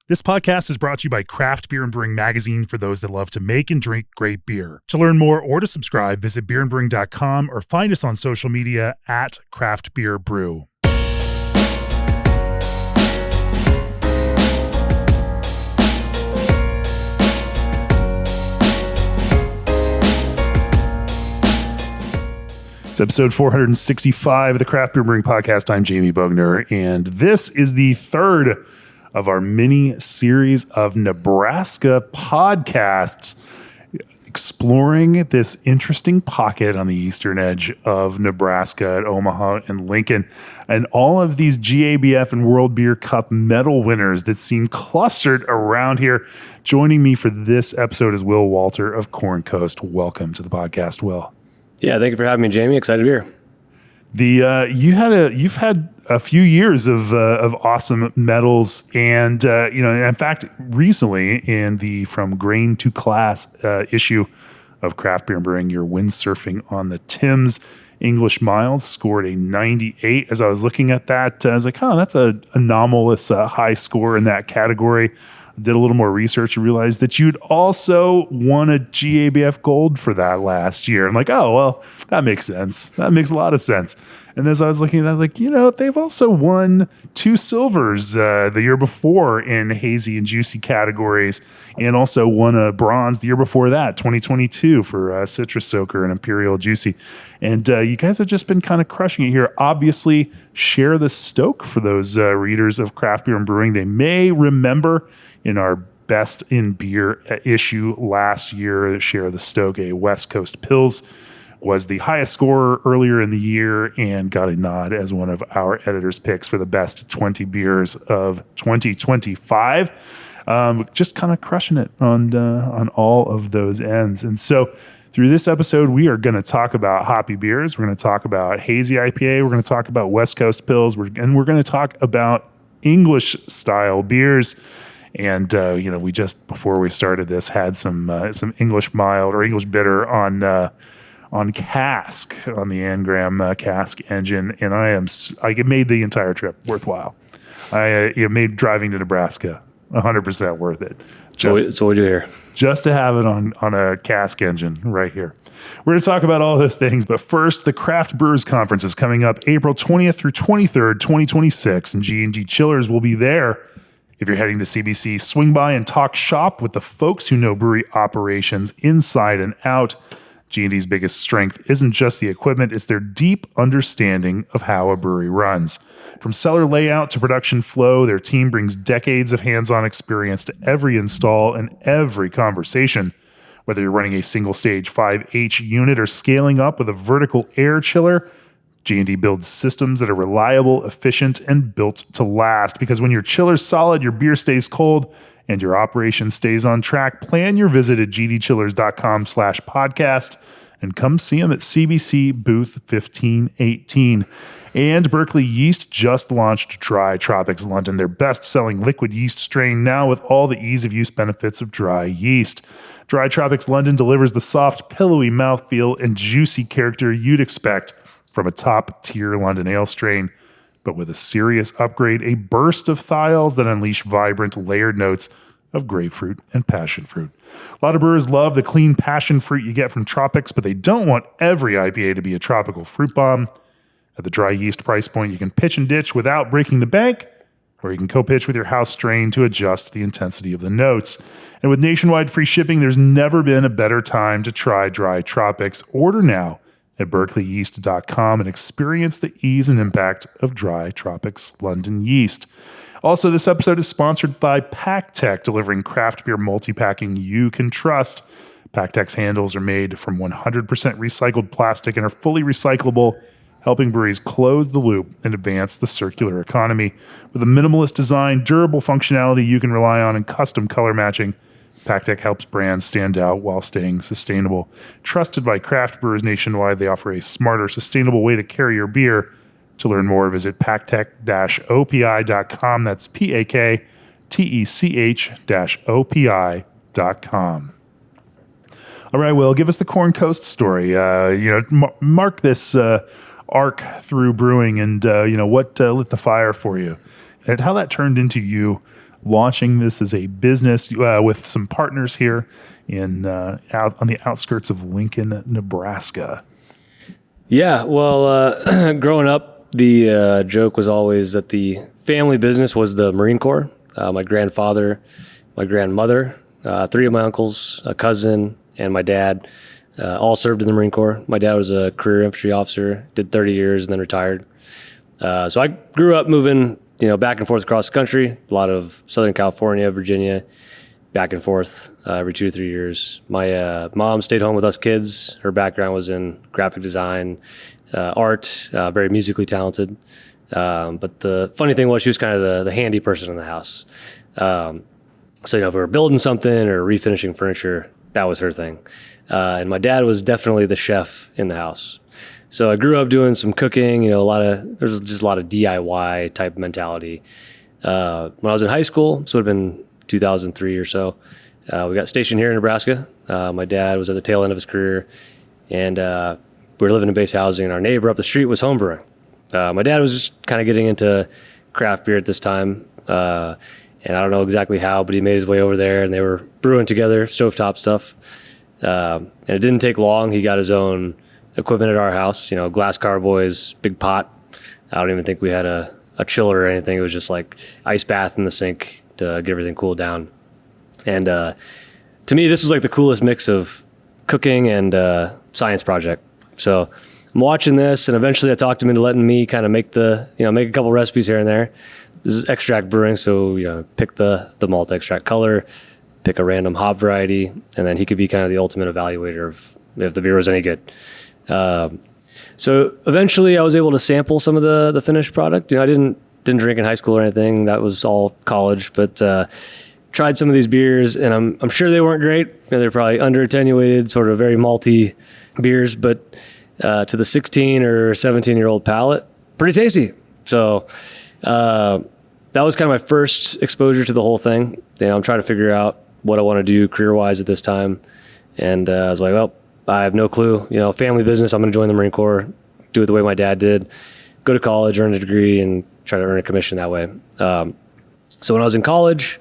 This podcast is brought to you by Craft Beer Brewing Magazine for those that love to make and drink great beer. To learn more or to subscribe, visit beerandbrewing.com or find us on social media at Craft Beer Brew. It's episode 465 of the Craft Beer Brewing Podcast. I'm Jamie Bogner, and this is the third of our mini series of Nebraska podcasts, exploring this interesting pocket on the eastern edge of Nebraska at Omaha and Lincoln, and all of these GABF and World Beer Cup medal winners that seem clustered around here. Joining me for this episode is Will Walter of Corn Coast. Welcome to the podcast, Will. Yeah, thank you for having me, Jamie. Excited to be here. You've had a few years of awesome medals, and in fact, recently in the From Grain to Class issue of Craft Beer Brewing, your Windsurfing on the Thames English miles scored a 98. As I was looking at that, I was like, "Oh, that's an anomalous high score in that category." Did a little more research and realized that you'd also won a GABF gold for that last year. I'm like, oh, well, that makes sense. That makes a lot of sense. And as I was looking at that, I was like, they've also won 2 silvers the year before in hazy and juicy categories, and also won a bronze the year before that, 2022, for Citra Soaker and Imperial Juicy. And you guys have just been kind of crushing it here. Obviously, share the Stoke for those readers of Craft Beer and Brewing. They may remember in our Best in Beer issue last year, share the Stoke, a West Coast Pils, was the highest scorer earlier in the year and got a nod as one of our editor's picks for the best 20 beers of 2025. Just kind of crushing it on all of those ends. And so through this episode, we are going to talk about hoppy beers. We're going to talk about Hazy IPA. We're going to talk about West Coast Pils. And we're going to talk about English style beers. And, we just, before we started this, had some English mild or English bitter on cask, on the Engram cask engine. And I made the entire trip worthwhile. It made driving to Nebraska 100% worth it. So what do you hear? Just to have it on a cask engine right here. We're going to talk about all those things, but first, the Craft Brewers Conference is coming up April 20th through 23rd, 2026, and G&G Chillers will be there. If you're heading to CBC, swing by and talk shop with the folks who know brewery operations inside and out. G&D's biggest strength isn't just the equipment, it's their deep understanding of how a brewery runs. From cellar layout to production flow, their team brings decades of hands-on experience to every install and every conversation. Whether you're running a single-stage 5H unit or scaling up with a vertical air chiller, G&D builds systems that are reliable, efficient, and built to last. Because when your chiller's solid, your beer stays cold, and your operation stays on track. Plan your visit at gdchillers.com/podcast and come see them at CBC booth 1518. And Berkeley Yeast just launched Dry Tropics London, their best-selling liquid yeast strain, now with all the ease-of-use benefits of dry yeast. Dry Tropics London delivers the soft, pillowy mouthfeel and juicy character you'd expect from a top-tier London ale strain, but with a serious upgrade, a burst of thiols that unleash vibrant, layered notes of grapefruit and passion fruit. A lot of brewers love the clean passion fruit you get from Tropics, but they don't want every IPA to be a tropical fruit bomb. At the dry yeast price point, you can pitch and ditch without breaking the bank, or you can co-pitch with your house strain to adjust the intensity of the notes. And with nationwide free shipping, there's never been a better time to try Dry Tropics. Order now at berkeleyyeast.com and experience the ease and impact of Dry Tropics London yeast. Also, this episode is sponsored by PackTech, delivering craft beer multi-packing you can trust. PackTech's handles are made from 100% recycled plastic and are fully recyclable, helping breweries close the loop and advance the circular economy. With a minimalist design, durable functionality you can rely on, and custom color matching, PackTech helps brands stand out while staying sustainable. Trusted by craft brewers nationwide, they offer a smarter, sustainable way to carry your beer. To learn more, visit packtech-opi.com. That's PAKTECH-OPI.com. All right, Will, give us the Corn Coast story. Mark this arc through brewing and, what lit the fire for you and how that turned into you launching this as a business with some partners here out on the outskirts of Lincoln, Nebraska. Yeah, well, growing up, the joke was always that the family business was the Marine Corps. My grandfather, my grandmother, three of my uncles, a cousin, and my dad all served in the Marine Corps. My dad was a career infantry officer, did 30 years and then retired. So I grew up moving, back and forth across the country, a lot of Southern California, Virginia, back and forth every 2 to 3 years. My mom stayed home with us kids. Her background was in graphic design, art, very musically talented. But the funny thing was she was kind of the handy person in the house. So, if we were building something or refinishing furniture, that was her thing. And my dad was definitely the chef in the house. So I grew up doing some cooking, there's just a lot of DIY type mentality. When I was in high school, so it would have been 2003 or so, we got stationed here in Nebraska. My dad was at the tail end of his career, and we were living in base housing, and our neighbor up the street was homebrewing. My dad was just kind of getting into craft beer at this time, and I don't know exactly how, but he made his way over there, and they were brewing together, stovetop stuff. And it didn't take long. He got his own equipment at our house, glass carboys, big pot. I don't even think we had a chiller or anything. It was just like ice bath in the sink to get everything cooled down. And to me, this was like the coolest mix of cooking and science project. So I'm watching this, and eventually I talked him into letting me kind of make make a couple recipes here and there. This is extract brewing, so pick the malt extract color, pick a random hop variety, and then he could be kind of the ultimate evaluator of if the beer was any good. So eventually I was able to sample some of the finished product. I didn't drink in high school or anything. That was all college, but tried some of these beers, and I'm sure they weren't great. They're probably under attenuated, sort of very malty beers, but to the 16 or 17-year-old palate, pretty tasty. So that was kind of my first exposure to the whole thing. I'm trying to figure out what I want to do career-wise at this time. And I was like, well, I have no clue. Family business, I'm going to join the Marine Corps, do it the way my dad did, go to college, earn a degree, and try to earn a commission that way. So when I was in college,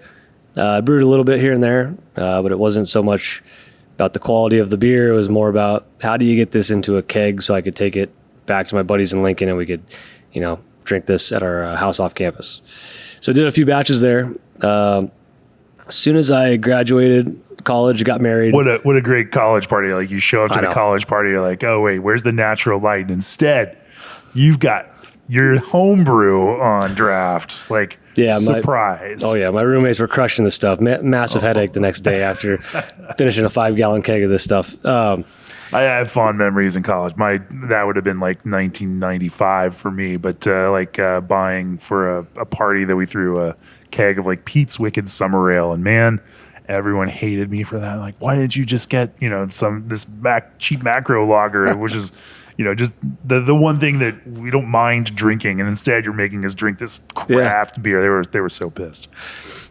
I brewed a little bit here and there, but it wasn't so much about the quality of the beer. It was more about how do you get this into a keg so I could take it back to my buddies in Lincoln and we could, drink this at our house off campus. So I did a few batches there. As soon as I graduated college, got married. What a great college party. Like you show up to the college party, you're like, oh wait, where's the natural light? And instead, you've got your homebrew on draft. Like, surprise. My roommates were crushing this stuff. Massive headache the next day after finishing a 5-gallon keg of this stuff. I have fond memories in college. That would have been like 1995 for me, but buying for a party that we threw a keg of like Pete's Wicked Summer Ale, and man, everyone hated me for that. Like, why didn't you just get this cheap macro lager, which is just the one thing that we don't mind drinking, and instead you're making us drink this craft beer. They were so pissed.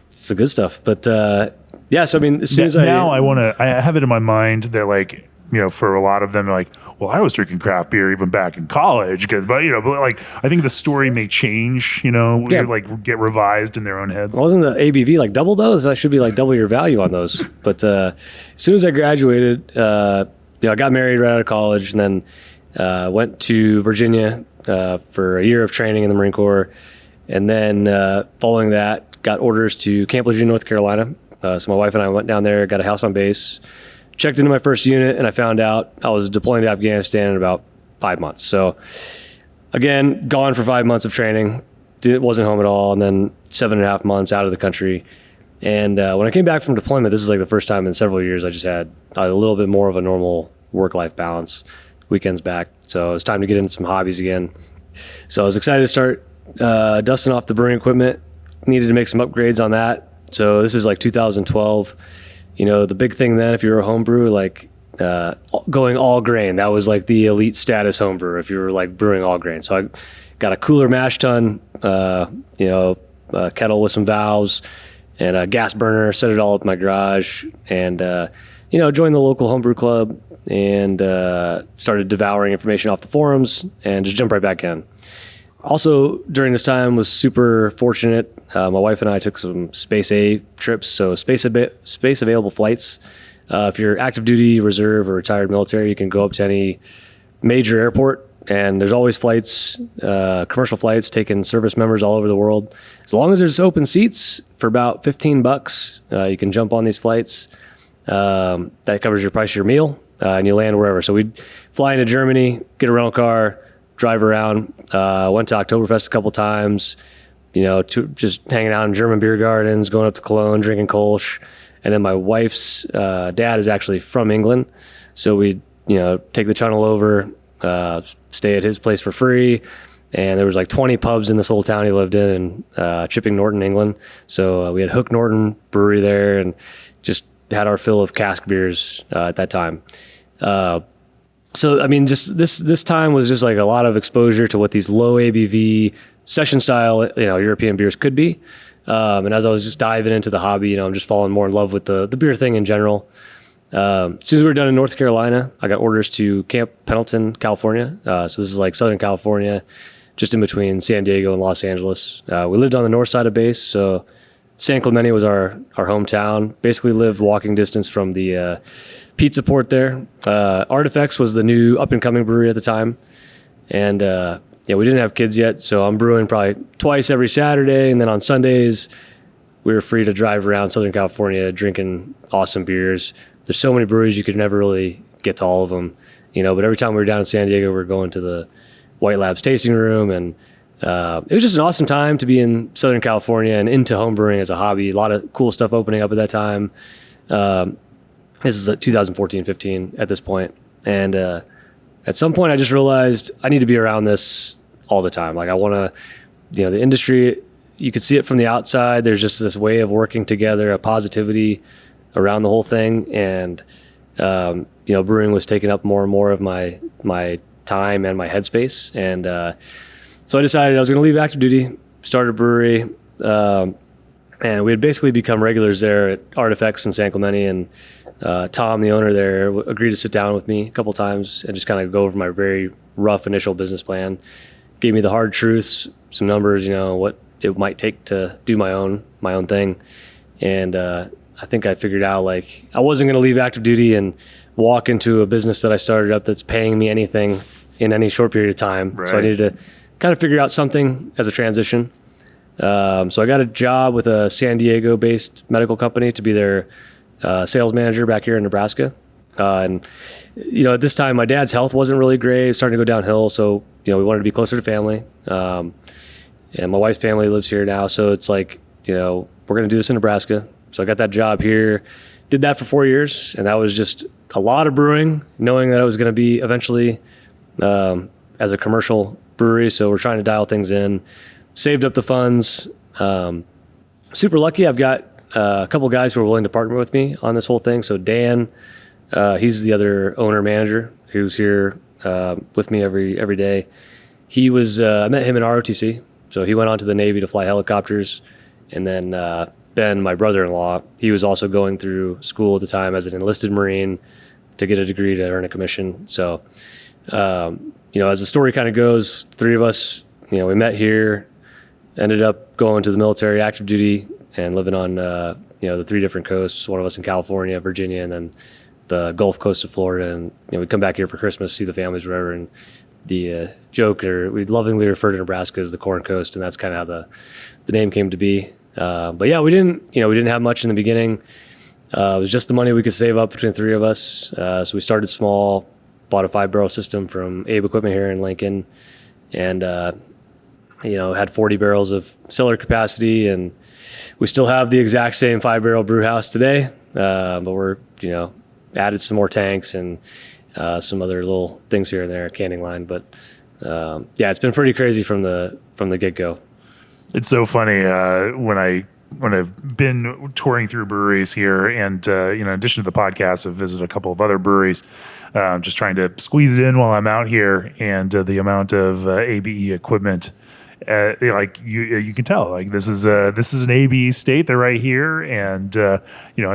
It's the good stuff, but so I mean, as soon as I have it in my mind that for a lot of them, they're like, well, I was drinking craft beer even back in college but I think the story may change, get revised in their own heads. Wasn't the ABV like double though? So I should be like double your value on those. But as soon as I graduated, I got married right out of college, and then went to Virginia for a year of training in the Marine Corps, and then following that, got orders to Camp Lejeune, North Carolina. So my wife and I went down there, got a house on base. Checked into my first unit, and I found out I was deploying to Afghanistan in about 5 months. So again, gone for 5 months of training, wasn't home at all, and then 7.5 months out of the country. And when I came back from deployment, this is like the first time in several years I just had a little bit more of a normal work-life balance, weekends back. So it was time to get into some hobbies again. So I was excited to start dusting off the brewing equipment, needed to make some upgrades on that. So this is like 2012. The big thing then, if you were a homebrew, going all grain, that was like the elite status homebrewer if you were like brewing all grain. So I got a cooler mash tun, a kettle with some valves and a gas burner, set it all up in my garage, and, joined the local homebrew club and started devouring information off the forums and just jumped right back in. Also, during this time, was super fortunate. My wife and I took some Space A trips, so space available flights. If you're active duty, reserve, or retired military, you can go up to any major airport, and there's always flights, commercial flights taking service members all over the world. As long as there's open seats for about $15, you can jump on these flights. That covers your price of your meal, and you land wherever. So we'd fly into Germany, get a rental car, drive around. Went to Oktoberfest a couple times, just hanging out in German beer gardens, going up to Cologne, drinking Kolsch. And then my wife's dad is actually from England. So we'd, take the channel over, stay at his place for free. And there was like 20 pubs in this little town he lived in Chipping Norton, England. So we had Hook Norton Brewery there and just had our fill of cask beers at that time. So, I mean, just this time was just like a lot of exposure to what these low ABV session style, European beers could be. And as I was just diving into the hobby, I'm just falling more in love with the beer thing in general. As soon as we were done in North Carolina, I got orders to Camp Pendleton, California. So this is like Southern California, just in between San Diego and Los Angeles. We lived on the north side of base, so San Clemente was our hometown. Basically lived walking distance from the pizza port there. Artifacts was the new up-and-coming brewery at the time. And we didn't have kids yet, so I'm brewing probably twice every Saturday. And then on Sundays, we were free to drive around Southern California drinking awesome beers. There's so many breweries, you could never really get to all of them. But every time we were down in San Diego, we were going to the White Labs tasting room. And it was just an awesome time to be in Southern California and into homebrewing as a hobby. A lot of cool stuff opening up at that time. This is 2014, 15 at this point. And at some point, I just realized I need to be around this all the time. Like I want to, the industry, you could see it from the outside. There's just this way of working together, a positivity around the whole thing. And, brewing was taking up more and more of my time and my headspace. And so I decided I was going to leave active duty, start a brewery. And we had basically become regulars there at Artifacts in San Clemente. And Tom, the owner there, agreed to sit down with me a couple times and just kind of go over my very rough initial business plan. Gave me the hard truths, some numbers, what it might take to do my own thing. And I think I figured out like I wasn't going to leave active duty and walk into a business that I started up that's paying me anything in any short period of time. Right. So I needed to kind of figure out something as a transition. So I got a job with a San Diego-based medical company to be their sales manager back here in Nebraska. And at this time, my dad's health wasn't really great, starting to go downhill. So, we wanted to be closer to family. And my wife's family lives here now. So it's like, we're going to do this in Nebraska. So I got that job here, did that for 4 years. And that was just a lot of brewing, knowing that I was going to be eventually as a commercial brewery. So we're trying to dial things in, saved up the funds. Super lucky. I've got a couple guys who are willing to partner with me on this whole thing. So Dan, he's the other owner manager who's here with me every day. He was I met him in ROTC. So he went on to the Navy to fly helicopters. And then Ben, my brother-in-law, he was also going through school at the time as an enlisted Marine to get a degree to earn a commission. So, as the story kind of goes, three of us, we met here, ended up going to the military active duty and living on, the three different coasts, one of us in California, Virginia, and then the Gulf Coast of Florida. And, we come back here for Christmas, see the families, whatever. And the joke, or we lovingly refer to Nebraska as the Corn Coast. And that's kind of how the name came to be. But yeah, we didn't have much in the beginning. It was just the money we could save up between three of us. So we started small, bought a 5-barrel system from Abe Equipment here in Lincoln, and had 40 barrels of cellar capacity, and we still have the exact same 5-barrel brew house today. But we're added some more tanks and some other little things here and there, canning line. But it's been pretty crazy from the get-go. It's so funny when I've been touring through breweries here, and in addition to the podcast, I've visited a couple of other breweries, just trying to squeeze it in while I'm out here. And the amount of ABE equipment, you can tell, like this is an ABE state. They're right here, and so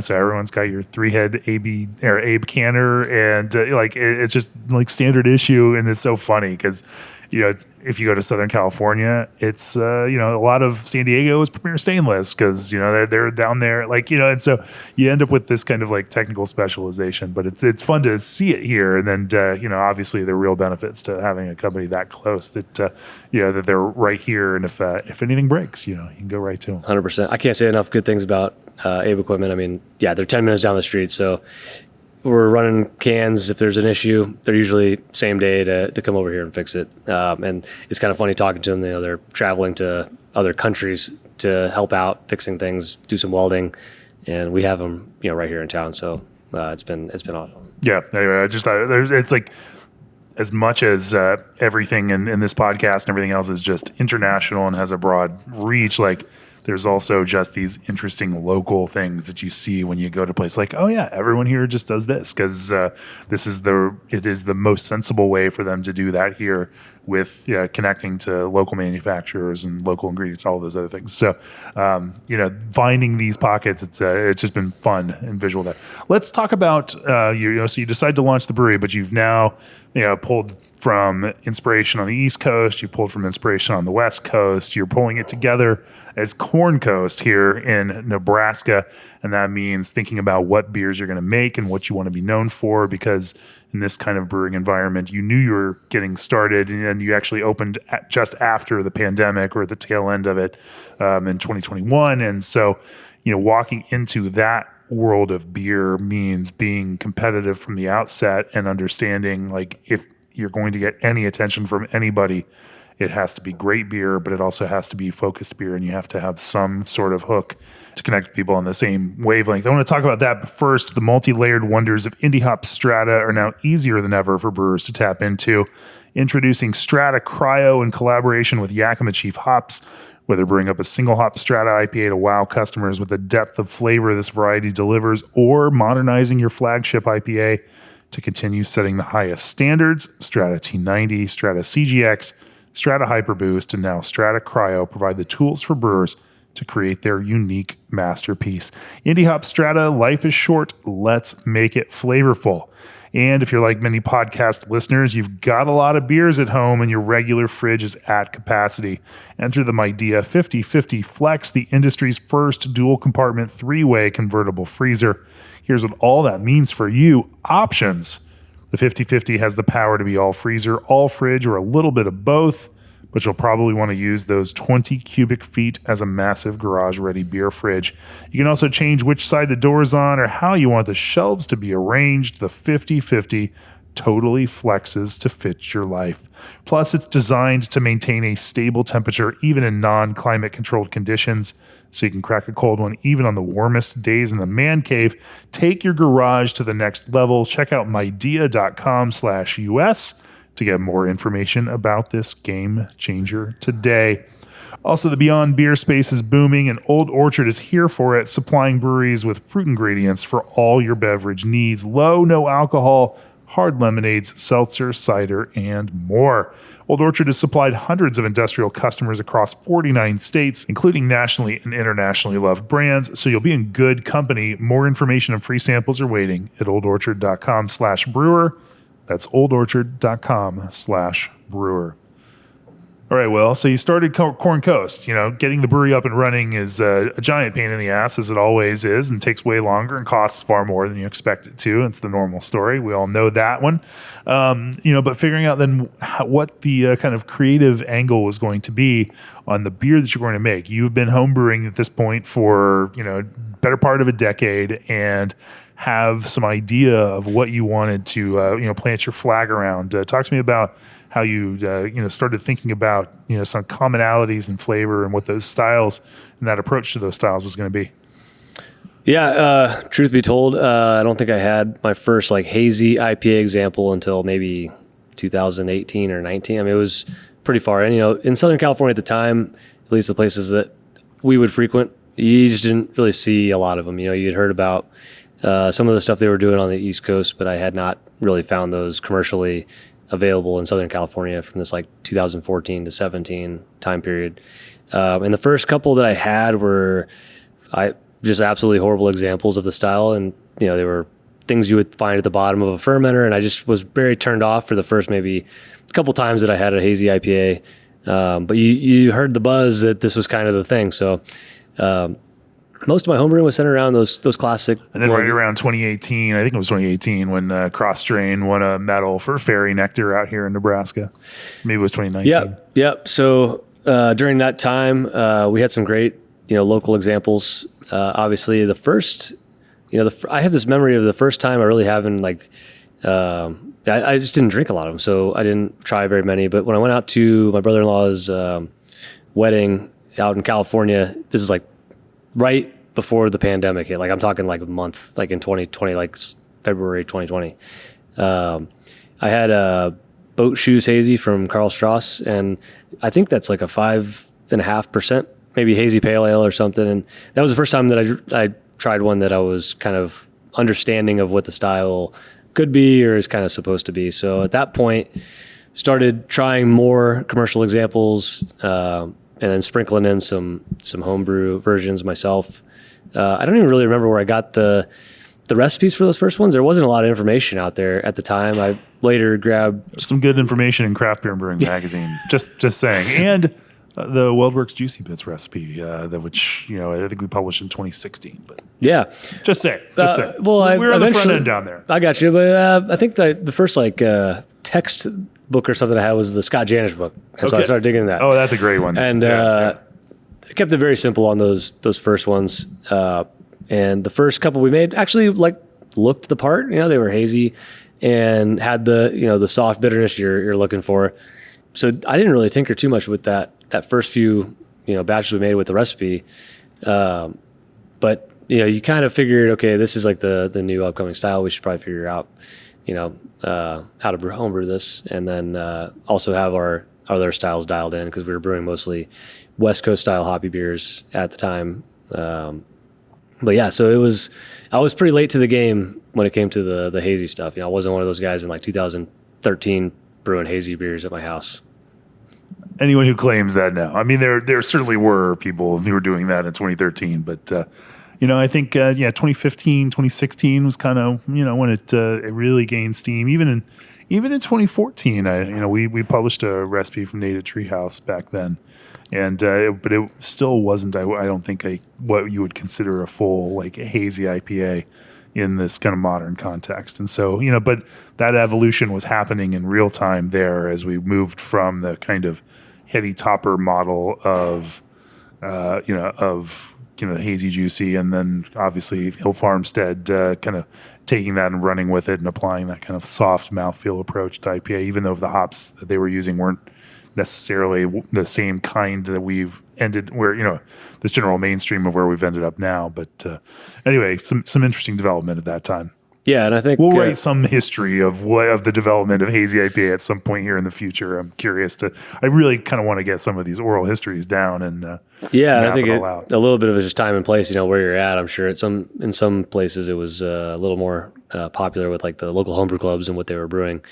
everyone's got your 3-head AB or Abe canner, and it's just like standard issue, and it's so funny because if you go to Southern California, it's a lot of San Diego is Premier Stainless because they're down there, and so you end up with this kind of like technical specialization. But it's fun to see it here, and then obviously there are real benefits to having a company that close that that they're right here, and if anything breaks, you can go right to them. 100%. I can't say enough good things about Abe Equipment. I mean, yeah, they're 10 minutes down the street, so we're running cans. If there's an issue, they're usually same day to come over here and fix it. And it's kind of funny talking to them. They're traveling to other countries to help out fixing things, do some welding, and we have them, right here in town. So it's been awesome. Yeah. Anyway, I just thought it's like as much as everything in this podcast and everything else is just international and has a broad reach, like there's also just these interesting local things that you see when you go to places like, oh yeah, everyone here just does this because it is the most sensible way for them to do that here with connecting to local manufacturers and local ingredients, all those other things. So, finding these pockets, it's just been fun and visual. Let's talk about so you decide to launch the brewery, but you've now pulled from inspiration on the East Coast, you've pulled from inspiration on the West Coast, you're pulling it together as Corn Coast here in Nebraska. And that means thinking about what beers you're going to make and what you want to be known for, because in this kind of brewing environment, you knew you were getting started and you actually opened just after the pandemic or at the tail end of it in 2021. And so, walking into that world of beer means being competitive from the outset and understanding like if you're going to get any attention from anybody, it has to be great beer, but it also has to be focused beer, and you have to have some sort of hook to connect people on the same wavelength. I want to talk about that, but first, the multi-layered wonders of indie hop strata are now easier than ever for brewers to tap into. Introducing Strata Cryo in collaboration with Yakima Chief Hops. Whether brewing up a single hop Strata IPA to wow customers with the depth of flavor this variety delivers, or modernizing your flagship IPA to continue setting the highest standards, Strata T90, Strata CGX, Strata Hyperboost, and now Strata Cryo provide the tools for brewers to create their unique masterpiece. Indie Hop Strata, life is short. Let's make it flavorful. And if you're like many podcast listeners, you've got a lot of beers at home and your regular fridge is at capacity. Enter the Midea 50/50 Flex, the industry's first dual compartment 3-way convertible freezer. Here's what all that means for you. Options. The 50/50 has the power to be all freezer, all fridge, or a little bit of both, but you'll probably want to use those 20 cubic feet as a massive garage-ready beer fridge. You can also change which side the door is on or how you want the shelves to be arranged. The 50/50 totally flexes to fit your life. Plus, it's designed to maintain a stable temperature even in non-climate controlled conditions, so you can crack a cold one even on the warmest days in the man cave. Take your garage to the next level. Check out midea.com/US to get more information about this game changer today. Also, the Beyond Beer space is booming, and Old Orchard is here for it, supplying breweries with fruit ingredients for all your beverage needs. Low, no alcohol, hard lemonades, seltzer, cider, and more. Old Orchard has supplied hundreds of industrial customers across 49 states, including nationally and internationally loved brands, so you'll be in good company. More information and free samples are waiting at oldorchard.com/brewer. That's oldorchard.com/brewer. All right, well, so you started Corn Coast. Getting the brewery up and running is a giant pain in the ass, as it always is, and takes way longer and costs far more than you expect it to. It's the normal story. We all know that one. But figuring out then what the kind of creative angle was going to be on the beer that you're going to make. You've been homebrewing at this point for, better part of a decade and have some idea of what you wanted to, plant your flag around. Talk to me about how you, started thinking about, some commonalities in flavor and what those styles and that approach to those styles was going to be. Yeah, truth be told, I don't think I had my first hazy IPA example until maybe 2018 or 19. I mean, it was pretty far in. In Southern California at the time, at least the places that we would frequent, you just didn't really see a lot of them. You'd heard about some of the stuff they were doing on the East Coast, but I had not really found those commercially available in Southern California from this 2014 to 17 time period. And the first couple that I had were just absolutely horrible examples of the style. And, they were things you would find at the bottom of a fermenter. And I just was very turned off for the first maybe a couple times that I had a hazy IPA. But you heard the buzz that this was kind of the thing. So most of my homebrewing was centered around those classic. And then right around 2018, I think it was 2018, when Cross Strain won a medal for Fairy Nectar out here in Nebraska. Maybe it was 2019. Yep. So during that time, we had some great, local examples. Obviously, the first, I have this memory of the first time I really having like, I just didn't drink a lot of them, so I didn't try very many. But when I went out to my brother-in-law's wedding out in California, this is like right before the pandemic hit. Like I'm talking like a month, like in 2020, like February 2020. I had a Boat Shoes Hazy from Karl Strauss, and I think that's like a 5.5%, maybe hazy pale ale or something. And that was the first time that I tried one that I was kind of understanding of what the style could be or is kind of supposed to be. So at that point, started trying more commercial examples, and then sprinkling in some homebrew versions myself. I don't even really remember where I got the recipes for those first ones. There wasn't a lot of information out there at the time. I later grabbed some good information in Craft Beer Brewing Magazine. just saying. And the WeldWorks Juicy Bits recipe, which I think we published in 2016. But yeah, just say. Well, we're on the front end down there. I got you, but I think the first text book or something I had was the Scott Janish book, and so I started digging that. Oh, that's a great one. And I kept it very simple on those first ones. And the first couple we made actually looked the part. They were hazy and had the soft bitterness you're looking for. So I didn't really tinker too much with that first few batches we made with the recipe. But you kind of figured, okay, this is like the new upcoming style. We should probably figure out how to homebrew this, and then also have our other styles dialed in, because we were brewing mostly West Coast style hoppy beers at the time. But yeah, so I was pretty late to the game when it came to the hazy stuff. I wasn't one of those guys in like 2013 brewing hazy beers at my house. Anyone who claims that now, I mean, there certainly were people who were doing that in 2013, but I think 2015, 2016 was kind of when it really gained steam. Even in 2014, we published a recipe from Native Treehouse back then, and but it still wasn't. I don't think what you would consider a full like hazy IPA in this kind of modern context. And so but that evolution was happening in real time there as we moved from the kind of heady topper model of hazy juicy, and then obviously Hill Farmstead kind of taking that and running with it and applying that kind of soft mouthfeel approach to IPA, even though the hops that they were using weren't necessarily the same kind that we've ended where this general mainstream of where we've ended up now. But anyway, some interesting development at that time. Yeah, and I think we'll write some history of the development of hazy IPA at some point here in the future. I'm curious I really kind of want to get some of these oral histories down and I think a little bit of it is just time and place. Where you're at. I'm sure in some places it was a little more popular with like the local homebrew clubs and what they were brewing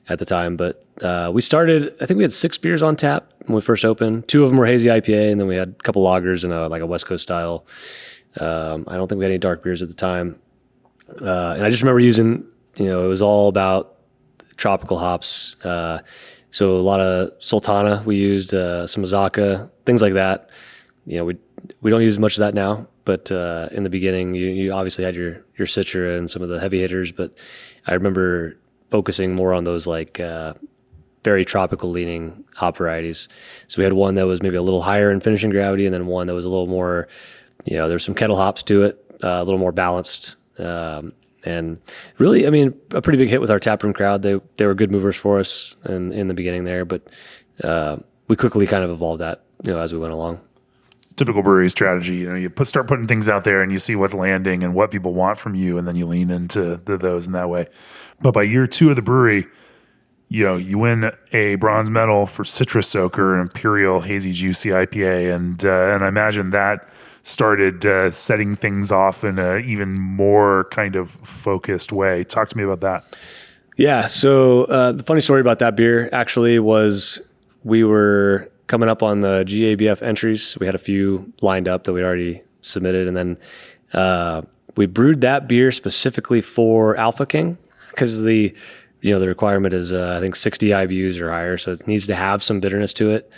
at the time. But we started. I think we had 6 beers on tap when we first opened. 2 of them were hazy IPA, and then we had a couple lagers and a West Coast style. I don't think we had any dark beers at the time. And I just remember using, it was all about tropical hops. So a lot of Sultana, we used some Azaka, things like that. We don't use much of that now, but in the beginning, you obviously had your Citra and some of the heavy hitters. But I remember focusing more on those very tropical leaning hop varieties. So we had one that was maybe a little higher in finishing gravity, and then one that was a little more, there's some kettle hops to it, a little more balanced. And really, a pretty big hit with our taproom crowd. They were good movers for us in the beginning there, but we quickly kind of evolved that, as we went along. Typical brewery strategy. You start putting things out there and you see what's landing and what people want from you, and then you lean into those in that way. But by year 2 of the brewery, you win a bronze medal for Citra Soaker, an imperial hazy juicy IPA, and I imagine that started setting things off in an even more kind of focused way. Talk to me about that. Yeah. So the funny story about that beer actually was we were coming up on the GABF entries. We had a few lined up that we already submitted. And then we brewed that beer specifically for Alpha King because the requirement is I think 60 IBUs or higher, so it needs to have some bitterness to it.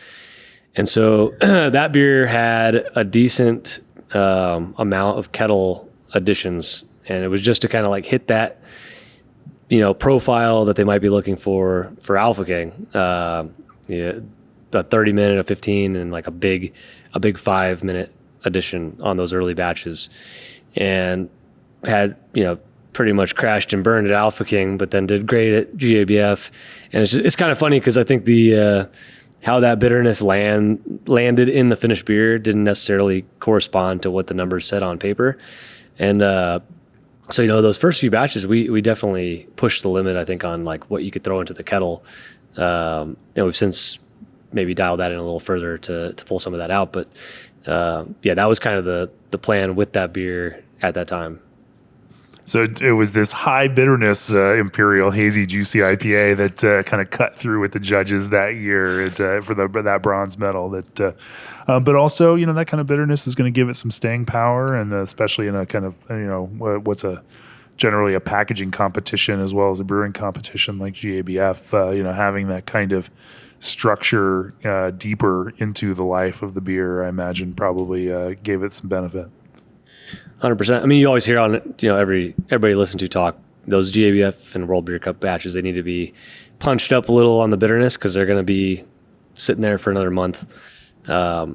And so that beer had a decent amount of kettle additions, and it was just to kind of like hit that profile that they might be looking for Alpha King. A 30-minute, a 15, and like a big 5-minute addition on those early batches, and had pretty much crashed and burned at Alpha King, but then did great at GABF. And it's kind of funny because I think the how that bitterness landed in the finished beer didn't necessarily correspond to what the numbers said on paper. And so those first few batches, we definitely pushed the limit, I think, on like what you could throw into the kettle. We've since maybe dialed that in a little further to pull some of that out. But that was kind of the plan with that beer at that time. So it was this high bitterness imperial hazy juicy IPA that kind of cut through with the judges that year for that bronze medal. But also that kind of bitterness is going to give it some staying power, and especially in a kind of what's generally a packaging competition as well as a brewing competition like GABF. Having that kind of structure deeper into the life of the beer, I imagine probably gave it some benefit. 100%. I mean, you always hear on everybody listen to talk, those GABF and World Beer Cup batches, they need to be punched up a little on the bitterness because they're going to be sitting there for another month. I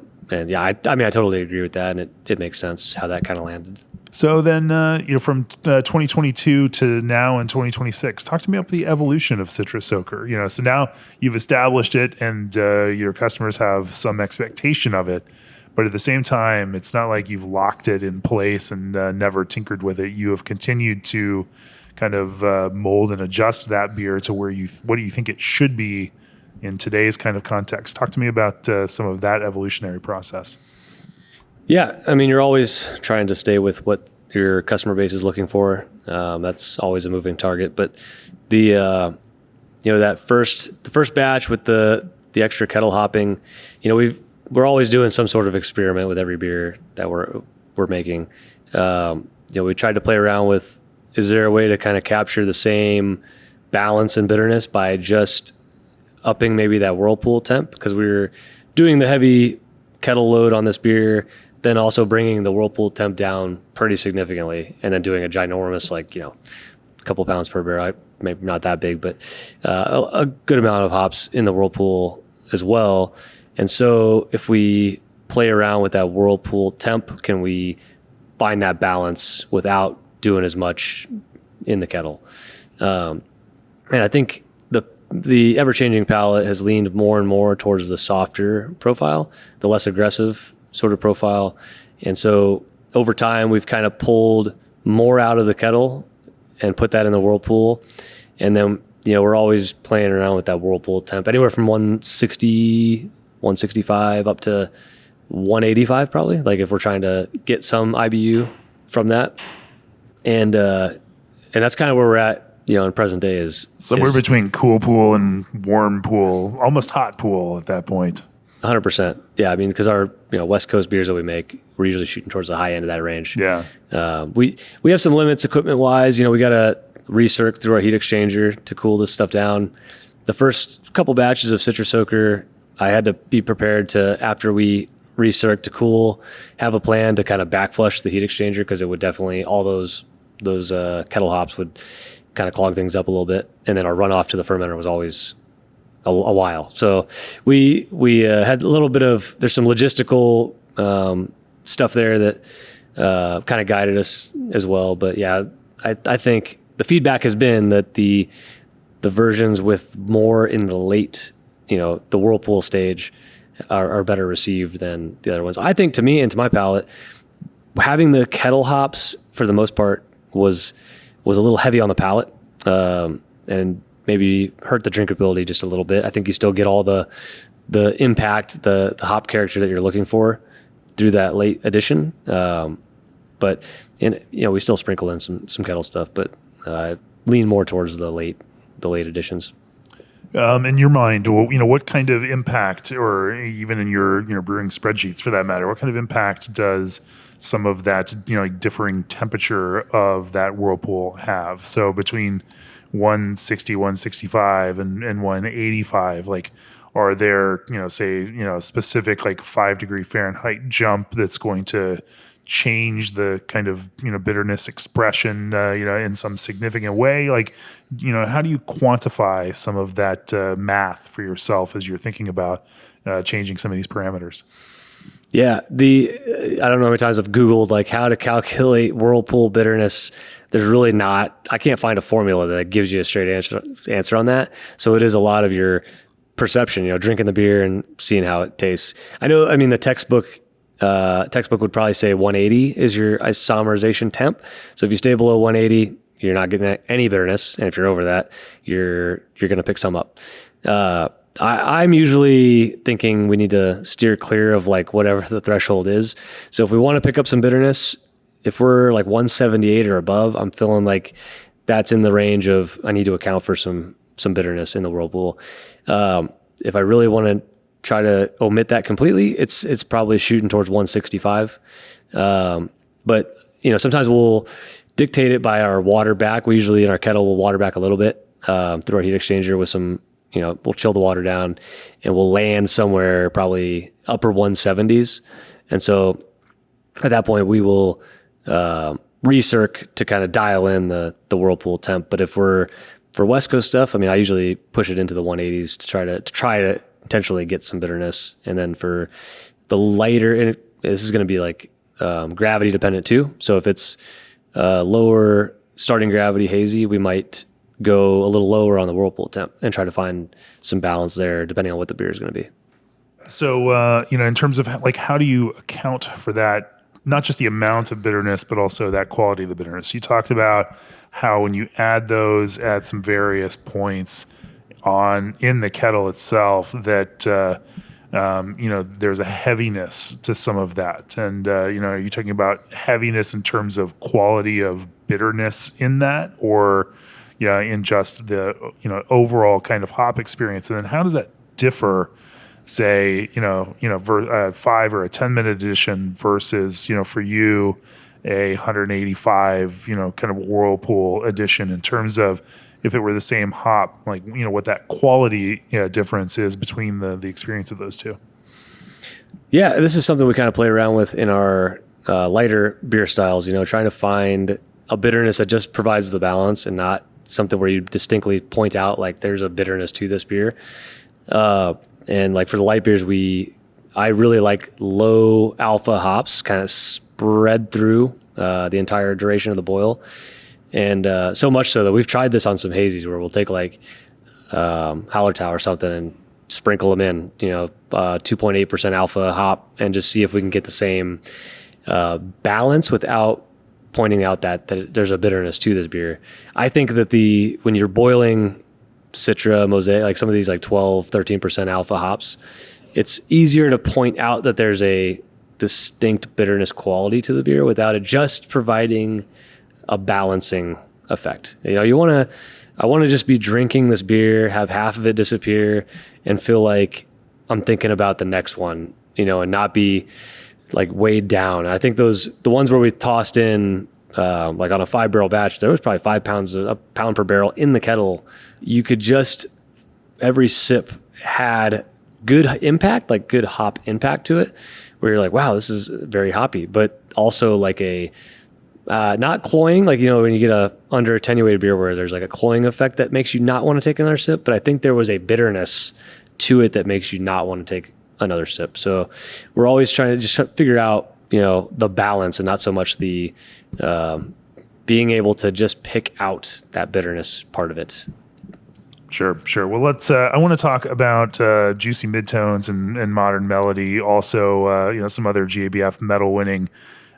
totally agree with that, and it makes sense how that kind of landed. So then, from 2022 to now in 2026, talk to me about the evolution of Citra Soaker. So now you've established it, and your customers have some expectation of it. But at the same time, it's not like you've locked it in place and never tinkered with it. You have continued to kind of mold and adjust that beer to what do you think it should be in today's kind of context. Talk to me about some of that evolutionary process. Yeah, I mean, you're always trying to stay with what your customer base is looking for. That's always a moving target. But the first batch with the extra kettle hopping, we're always doing some sort of experiment with every beer that we're making. We tried to play around with, is there a way to kind of capture the same balance and bitterness by just upping maybe that whirlpool temp? Because we were doing the heavy kettle load on this beer, then also bringing the whirlpool temp down pretty significantly, and then doing a ginormous, a couple pounds per barrel, maybe not that big, but a good amount of hops in the whirlpool as well. And so if we play around with that whirlpool temp, can we find that balance without doing as much in the kettle? And I think the ever-changing palate has leaned more and more towards the softer profile, the less aggressive sort of profile. And so over time, we've kind of pulled more out of the kettle and put that in the whirlpool. And then, we're always playing around with that whirlpool temp, anywhere from 160, 165 up to 185 probably, like if we're trying to get some IBU from that. And that's kind of where we're at, in present day is somewhere between cool pool and warm pool, almost hot pool at that point. 100%. Yeah. I mean, because our, West Coast beers that we make, we're usually shooting towards the high end of that range. Yeah. We have some limits equipment wise, we got to recirc through our heat exchanger to cool this stuff down. The first couple batches of Citra Soaker, I had to be prepared to, after we recirc to cool, have a plan to kind of backflush the heat exchanger, because it would definitely, all those kettle hops would kind of clog things up a little bit. And then our runoff to the fermenter was always a while. So we had a little bit of, there's some logistical stuff there that kind of guided us as well. But yeah, I think the feedback has been that the versions with more in the late, the whirlpool stage are better received than the other ones. I think, to me and to my palate, having the kettle hops for the most part was a little heavy on the palate, and maybe hurt the drinkability just a little bit. I think you still get all the impact, the hop character that you're looking for through that late addition. But we still sprinkle in some kettle stuff, but lean more towards the late additions. In your mind, what kind of impact, or even in your brewing spreadsheets for that matter, what kind of impact does some of that like differing temperature of that whirlpool have? So between 160, 165, and 185, like are there say specific like 5 degree Fahrenheit jump that's going to change the kind of bitterness expression in some significant way? Like how do you quantify some of that math for yourself as you're thinking about changing some of these parameters? Yeah, I don't know how many times I've Googled like how to calculate whirlpool bitterness. There's really not. I can't find a formula that gives you a straight answer on that. So it is a lot of your perception. Drinking the beer and seeing how it tastes. I know. I mean, the textbook would probably say 180 is your isomerization temp. So if you stay below 180, you're not getting any bitterness, and if you're over that, you're going to pick some up. I'm usually thinking we need to steer clear of like whatever the threshold is. So if we want to pick up some bitterness, if we're like 178 or above, I'm feeling like that's in the range of I need to account for some bitterness in the whirlpool. If I really want to try to omit that completely, it's probably shooting towards 165. But sometimes we'll dictate it by our water back. We usually in our kettle will water back a little bit through our heat exchanger with some. We'll chill the water down and we'll land somewhere probably upper 170s. And so at that point we will recirc to kind of dial in the whirlpool temp. But if we're for West Coast stuff, I mean, I usually push it into the 180s to try to intentionally get some bitterness. And then for the lighter, and this is going to be like gravity dependent too. So if it's lower starting gravity hazy, we might go a little lower on the whirlpool temp and try to find some balance there depending on what the beer is going to be. So, in terms of like, how do you account for that, not just the amount of bitterness, but also that quality of the bitterness? You talked about how when you add those at some various points in the kettle itself, that, there's a heaviness to some of that. And, are you talking about heaviness in terms of quality of bitterness in that, or in just the overall kind of hop experience? And then how does that differ, say 5 or a 10-minute edition versus for you a 185 kind of whirlpool edition, in terms of if it were the same hop, like what that quality difference is between the experience of those two? Yeah, this is something we kind of play around with in our lighter beer styles. Trying to find a bitterness that just provides the balance and not something where you distinctly point out like there's a bitterness to this beer. And like for the light beers, I really like low alpha hops kind of spread through the entire duration of the boil. And so much so that we've tried this on some hazies where we'll take like Hallertau or something and sprinkle them in, 2.8% alpha hop, and just see if we can get the same balance without pointing out that there's a bitterness to this beer. I think that when you're boiling Citra, Mosaic, like some of these like 12, 13% alpha hops, it's easier to point out that there's a distinct bitterness quality to the beer without it just providing a balancing effect. I want to just be drinking this beer, have half of it disappear, and feel like I'm thinking about the next one, and not be like weighed down. I think the ones where we tossed in, like on a 5-barrel batch, there was probably 5 pounds, a pound per barrel in the kettle. You could every sip had good impact, like good hop impact to it, where you're like, wow, this is very hoppy, but also like a, not cloying, like, when you get a under attenuated beer where there's like a cloying effect that makes you not want to take another sip. But I think there was a bitterness to it that makes you not want to take another sip. So we're always trying to just figure out, the balance and not so much the being able to just pick out that bitterness part of it. Sure. Well, I want to talk about juicy midtones and modern melody. Also, some other GABF medal winning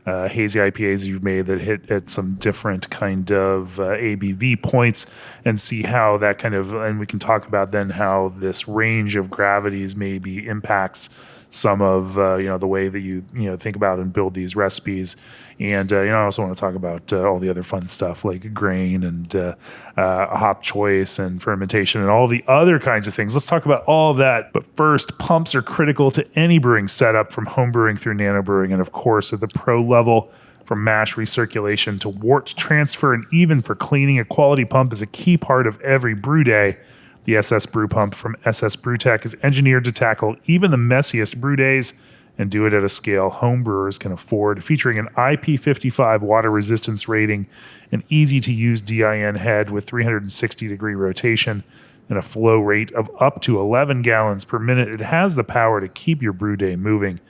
hazy IPAs you've made that hit at some different kind of ABV points, and see how that and we can talk about then how this range of gravities maybe impacts some of the way that you think about and build these recipes. And I also want to talk about all the other fun stuff like grain and hop choice and fermentation and all the other kinds of things. Let's talk about all of that. But first, pumps are critical to any brewing setup, from home brewing through nano brewing, and of course at the pro level, from mash recirculation to wort transfer, and even for cleaning. A quality pump is a key part of every brew day. The SS Brew Pump from SS Brewtech is engineered to tackle even the messiest brew days and do it at a scale home brewers can afford. Featuring an IP55 water resistance rating, an easy-to-use DIN head with 360-degree rotation, and a flow rate of up to 11 gallons per minute, it has the power to keep your brew day moving.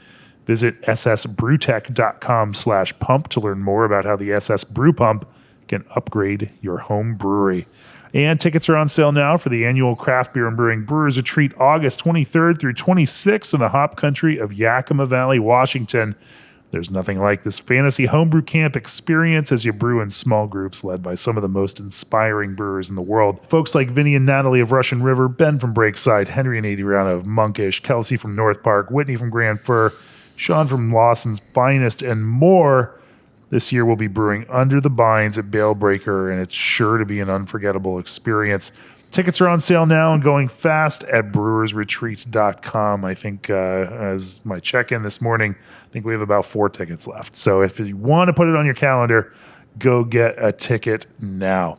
Visit ssbrewtech.com/pump to learn more about how the SS Brew Pump can upgrade your home brewery. And tickets are on sale now for the annual Craft Beer and Brewing Brewers Retreat, August 23rd through 26th in the hop country of Yakima Valley, Washington. There's nothing like this fantasy homebrew camp experience as you brew in small groups led by some of the most inspiring brewers in the world. Folks like Vinny and Natalie of Russian River, Ben from Breakside, Henry and Adriana of Monkish, Kelsey from North Park, Whitney from Grand Fir, Sean from Lawson's Finest, and more. This year we'll be brewing under the bines at Bale Breaker, and it's sure to be an unforgettable experience. Tickets are on sale now and going fast at brewersretreat.com. I think as my check-in this morning, I think we have about 4 tickets left. So if you want to put it on your calendar, go get a ticket now.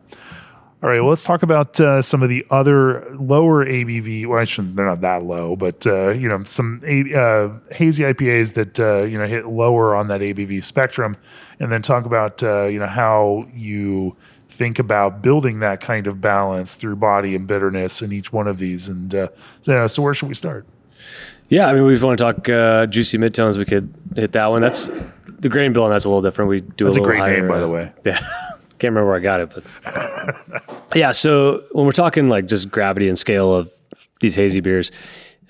All right, well, let's talk about some of the other lower ABV. Well, they're not that low, but some hazy IPAs that hit lower on that ABV spectrum, and then talk about how you think about building that kind of balance through body and bitterness in each one of these. And so where should we start? Yeah, I mean, we want to talk juicy midtones. We could hit that one. That's the grain bill, and that's a little different. We do that's a little great higher, name, by the way. Yeah. Can't remember where I got it, but yeah. So when we're talking like just gravity and scale of these hazy beers,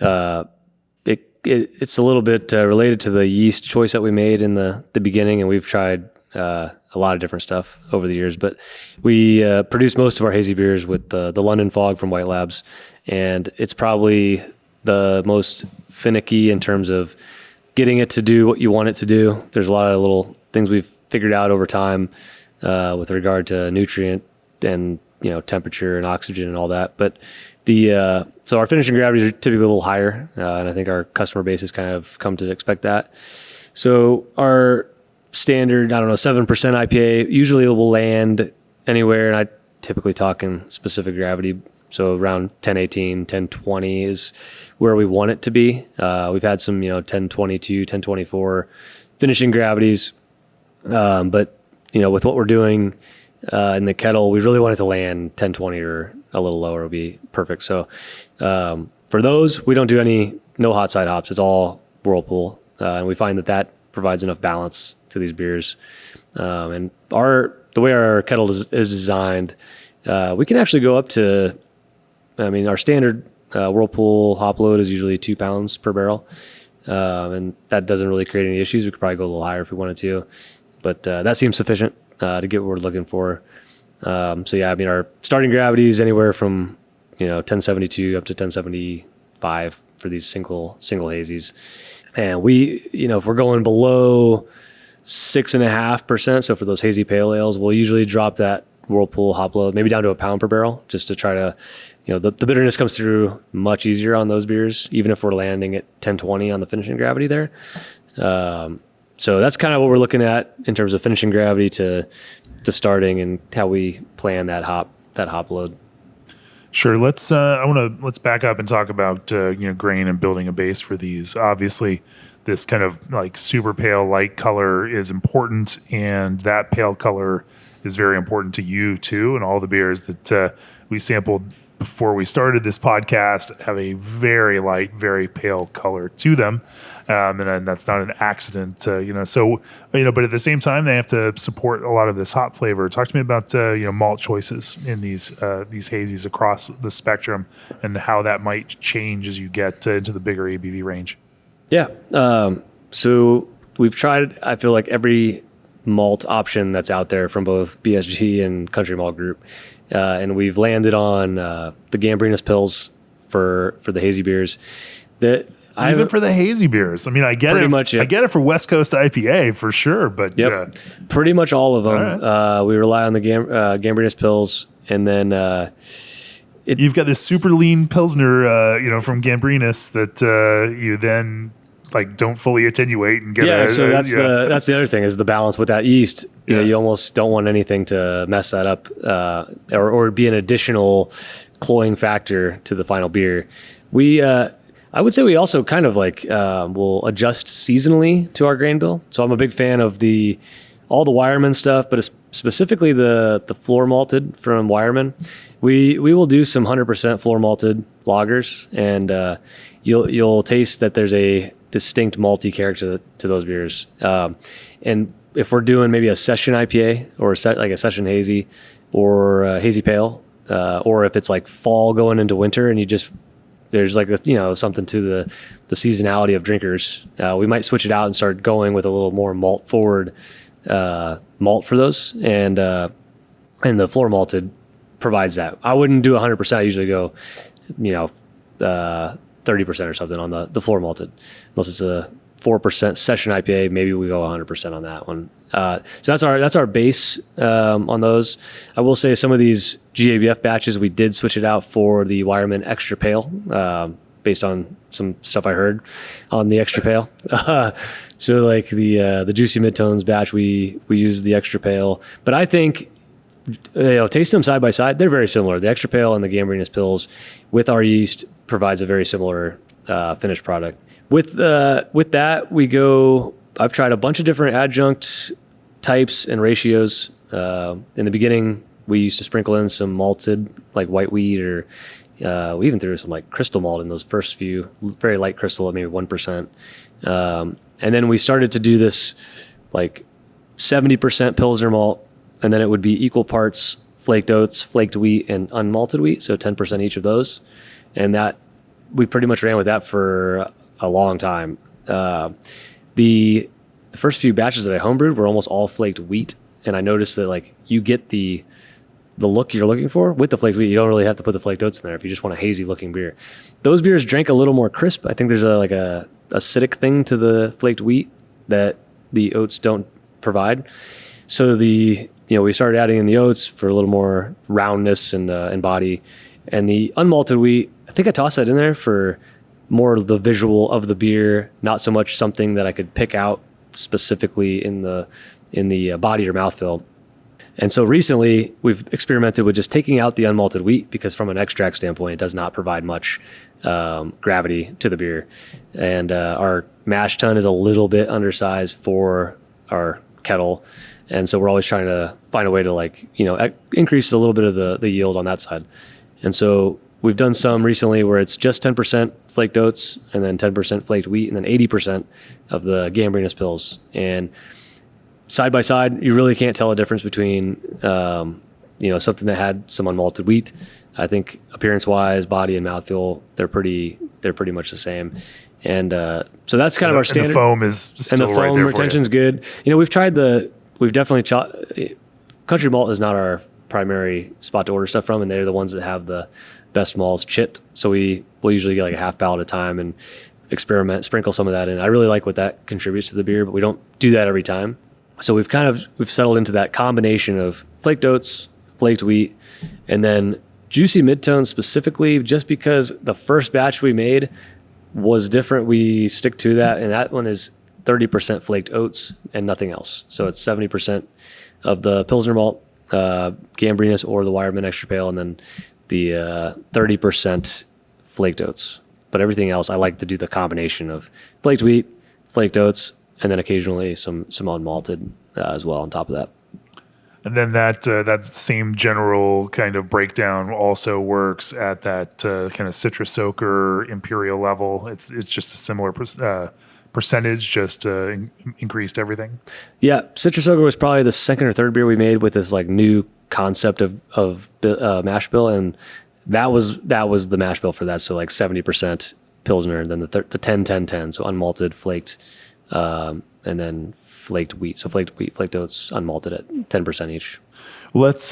it's a little bit related to the yeast choice that we made in the beginning, and we've tried a lot of different stuff over the years. But we produce most of our hazy beers with the London Fog from White Labs, and it's probably the most finicky in terms of getting it to do what you want it to do. There's a lot of little things we've figured out over time. With regard to nutrient and temperature and oxygen and all that, but so our finishing gravities are typically a little higher, and I think our customer base has kind of come to expect that. So our standard, 7% IPA usually will land anywhere, and I typically talk in specific gravity. So around 1018, 1020 is where we want it to be. We've had some 1022, 1024 finishing gravities, but with what we're doing in the kettle, we really want it to land 1020 or a little lower would be perfect. So for those, we don't do no hot side hops. It's all whirlpool. And we find that provides enough balance to these beers. And the way our kettle is designed, we can actually go up to, our standard whirlpool hop load is usually 2 pounds per barrel. And that doesn't really create any issues. We could probably go a little higher if we wanted to. But that seems sufficient to get what we're looking for. Our starting gravity is anywhere from 1072 up to 1075 for these single hazies, and we if we're going below 6.5%, so for those hazy pale ales, we'll usually drop that whirlpool hop load maybe down to 1 pound per barrel, just to try to the bitterness comes through much easier on those beers, even if we're landing at 1020 on the finishing gravity there. So that's kind of what we're looking at in terms of finishing gravity to starting and how we plan that hop load. Sure. Let's back up and talk about grain and building a base for these. Obviously, this kind of like super pale light color is important, and that pale color is very important to you too. And all the beers that we sampled before we started this podcast have a very light, very pale color to them. And that's not an accident, but at the same time, they have to support a lot of this hop flavor. Talk to me about, malt choices in these hazies across the spectrum and how that might change as you get into the bigger ABV range. Yeah. So we've tried, I feel like, every malt option that's out there from both BSG and Country Malt Group. And we've landed on the Gambrinus pills for the hazy beers. Even for the hazy beers. I mean, I get Pretty it. much, yeah. I get it for West Coast IPA for sure, but pretty much all of them. All We rely on the Gambrinus pills, and then you've got this super lean Pilsner, from Gambrinus that you then like don't fully attenuate and get. So that's the other thing is the balance with that yeast. You know, you almost don't want anything to mess that up, or be an additional cloying factor to the final beer. I would say we also kind of like will adjust seasonally to our grain bill. So I'm a big fan of all the Wireman stuff, but specifically the floor malted from Wireman. We will do some 100% floor malted lagers, and you'll taste that there's a distinct malty character to those beers. And if we're doing maybe a session IPA or like a session hazy or a hazy pale, or if it's like fall going into winter and there's like something to the seasonality of drinkers, we might switch it out and start going with a little more malt forward malt for those, and the floor malted provides that. I wouldn't do 100%. I usually go 30% or something on the floor malted, unless it's a 4% session IPA. Maybe we go 100% on that one. So that's our base on those. I will say some of these GABF batches we did switch it out for the Wireman Extra Pale, based on some stuff I heard on the Extra Pale. So like the Juicy Midtones batch, we used the Extra Pale, but I think taste them side by side, they're very similar. The Extra Pale and the Gambrinus pills with our yeast provides a very similar finished product. With that, I've tried a bunch of different adjunct types and ratios. In the beginning, we used to sprinkle in some malted, like white wheat, or we even threw some like crystal malt in those first few, very light crystal at maybe 1%. And then we started to do this like 70% Pilsner malt, and then it would be equal parts flaked oats, flaked wheat, and unmalted wheat, so 10% each of those. And that we pretty much ran with that for a long time. The first few batches that I homebrewed were almost all flaked wheat, and I noticed that like you get the look you're looking for with the flaked wheat. You don't really have to put the flaked oats in there if you just want a hazy looking beer. Those beers drank a little more crisp. I think there's a acidic thing to the flaked wheat that the oats don't provide. So we started adding in the oats for a little more roundness and body, and the unmalted wheat, I think I tossed that in there for more of the visual of the beer, not so much something that I could pick out specifically in the body or mouthfeel. And so recently we've experimented with just taking out the unmalted wheat, because from an extract standpoint, it does not provide much gravity to the beer. And our mash tun is a little bit undersized for our kettle. And so we're always trying to find a way to increase a little bit of the yield on that side. And so we've done some recently where it's just 10% flaked oats and then 10% flaked wheat and then 80% of the Gambrinus pills. And side by side, you really can't tell a difference between, something that had some unmalted wheat. I think appearance-wise, body and mouthfeel, they're pretty much the same. And so that's kind of our standard. And the foam is still right there for you. And the foam retention's good. We've definitely Country Malt is not our primary spot to order stuff from, and they're the ones that have the best malts chit. So we'll usually get like a half barrel at a time and experiment, sprinkle some of that in. I really like what that contributes to the beer, but we don't do that every time. So we've settled into that combination of flaked oats, flaked wheat, and then Juicy Midtones specifically, just because the first batch we made was different. We stick to that, and that one is 30% flaked oats and nothing else. So it's 70% of the Pilsner malt, Gambrinus or the Wireman Extra Pale, and then the 30% flaked oats. But everything else, I like to do the combination of flaked wheat, flaked oats, and then occasionally some unmalted as well on top of that. And then that same general kind of breakdown also works at that kind of Citra Soaker imperial level. It's just a similar percentage, just increased everything. Yeah, Citra Soaker was probably the second or third beer we made with this like new concept of mash bill, and that was the mash bill for that. So like 70% Pilsner, and then the 10-10-10, so unmalted, flaked, and then flaked wheat. So flaked wheat, flaked oats, unmalted at 10% each. Let's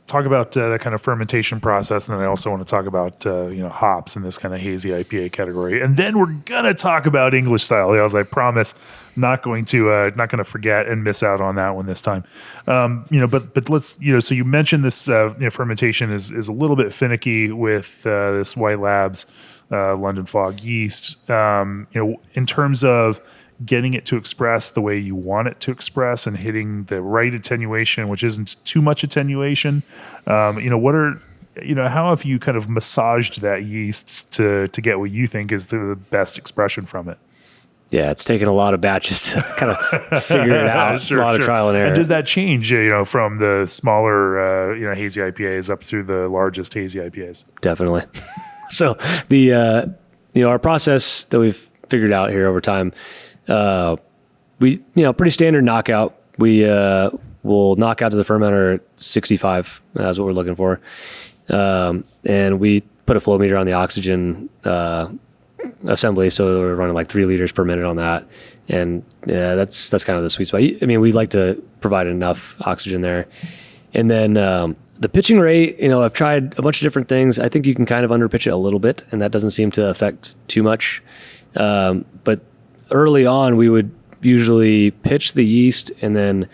talk talk about that kind of fermentation process, and then I also want to talk about hops in this kind of hazy IPA category, and then we're gonna talk about English style ales. I promise, not going to forget and miss out on that one this time. But let's So you mentioned this fermentation is a little bit finicky with this White Labs London Fog yeast. In terms of getting it to express the way you want it to express and hitting the right attenuation, which isn't too much attenuation. How have you kind of massaged that yeast to get what you think is the best expression from it? Yeah, it's taken a lot of batches to kind of figure it out. A lot of trial and error. And does that change, from the smaller, hazy IPAs up through the largest hazy IPAs? Definitely. So the, our process that we've figured out here over time, we, pretty standard knockout. We will knock out to the fermenter at 65. That's what we're looking for. And we put a flow meter on the oxygen assembly, so we're running like 3 liters per minute on that. And that's kind of the sweet spot. I mean, we like to provide enough oxygen there. And then the pitching rate, I've tried a bunch of different things. I think you can kind of underpitch it a little bit, and that doesn't seem to affect too much. But early on, we would usually pitch the yeast and then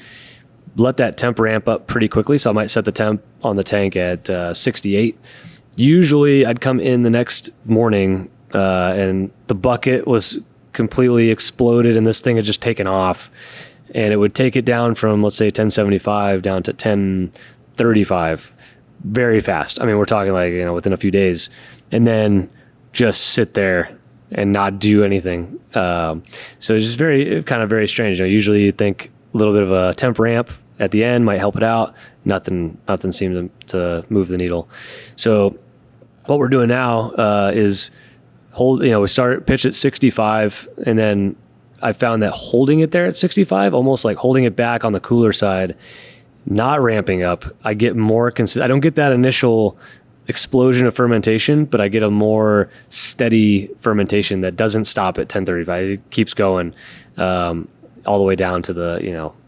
let that temp ramp up pretty quickly. So I might set the temp on the tank at 68. Usually I'd come in the next morning and the bucket was completely exploded and this thing had just taken off. And it would take it down from, let's say, 1075 down to 1035 very fast. I mean, we're talking like, within a few days. And then just sit there and not do anything. So it's just very strange. Usually you think a little bit of a temp ramp at the end might help it out. Nothing seemed to move the needle. So what we're doing now is we start pitch at 65, and then I found that holding it there at 65, almost like holding it back on the cooler side, not ramping up, I get more I don't get that initial explosion of fermentation, but I get a more steady fermentation that doesn't stop at 1035. It keeps going all the way down to the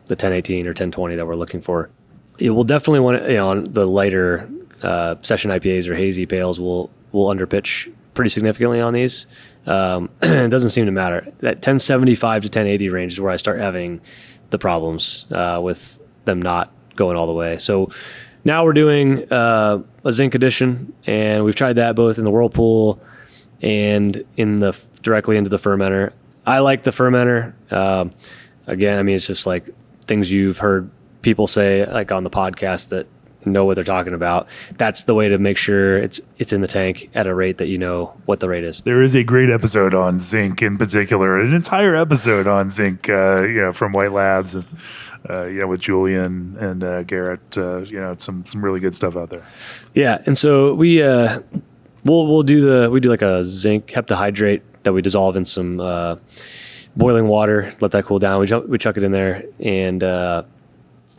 1018 or 1020 that we're looking for. It will definitely want to, on the lighter session IPAs or hazy pales, will underpitch pretty significantly on these. It doesn't seem to matter. That 1075 to 1080 range is where I start having the problems with them not going all the way. So now we're doing a zinc addition, and we've tried that both in the whirlpool and directly into the fermenter. I like the fermenter. Again, I mean, it's just like things you've heard people say, like on the podcast, that know what they're talking about. That's the way to make sure it's in the tank at a rate that you know what the rate is. There is a great episode on zinc in particular, an entire episode on zinc, from White Labs, with Julian and Garrett. Some really good stuff out there. Yeah, and so we'll do like a zinc heptahydrate that we dissolve in some boiling water, let that cool down. We chuck it in there, and the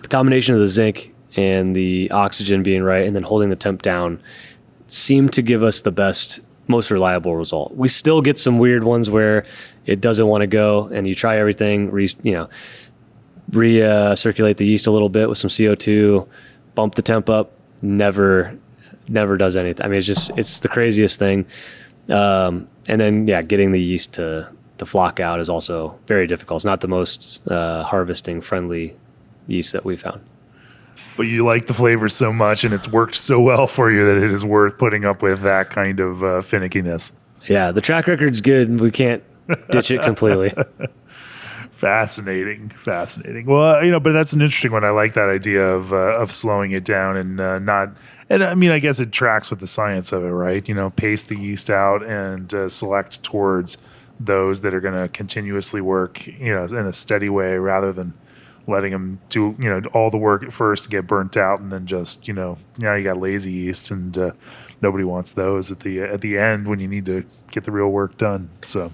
combination of the zinc and the oxygen being right, and then holding the temp down, seem to give us the most reliable result. We still get some weird ones where it doesn't want to go, and you try everything, recirculate the yeast a little bit with some CO2, bump the temp up, never does anything. I mean, it's the craziest thing. And then, getting the yeast to flock out is also very difficult. It's not the most harvesting friendly yeast that we found. But you like the flavor so much, and it's worked so well for you that it is worth putting up with that kind of finickiness. Yeah, the track record's good. We can't ditch it completely. Fascinating. Well, but that's an interesting one. I like that idea of slowing it down and not. And I mean, I guess it tracks with the science of it, right? Pace the yeast out and select towards those that are going to continuously work, in a steady way, rather than letting them do, all the work at first to get burnt out, and then just, now you got lazy yeast, and nobody wants those at the end when you need to get the real work done. So,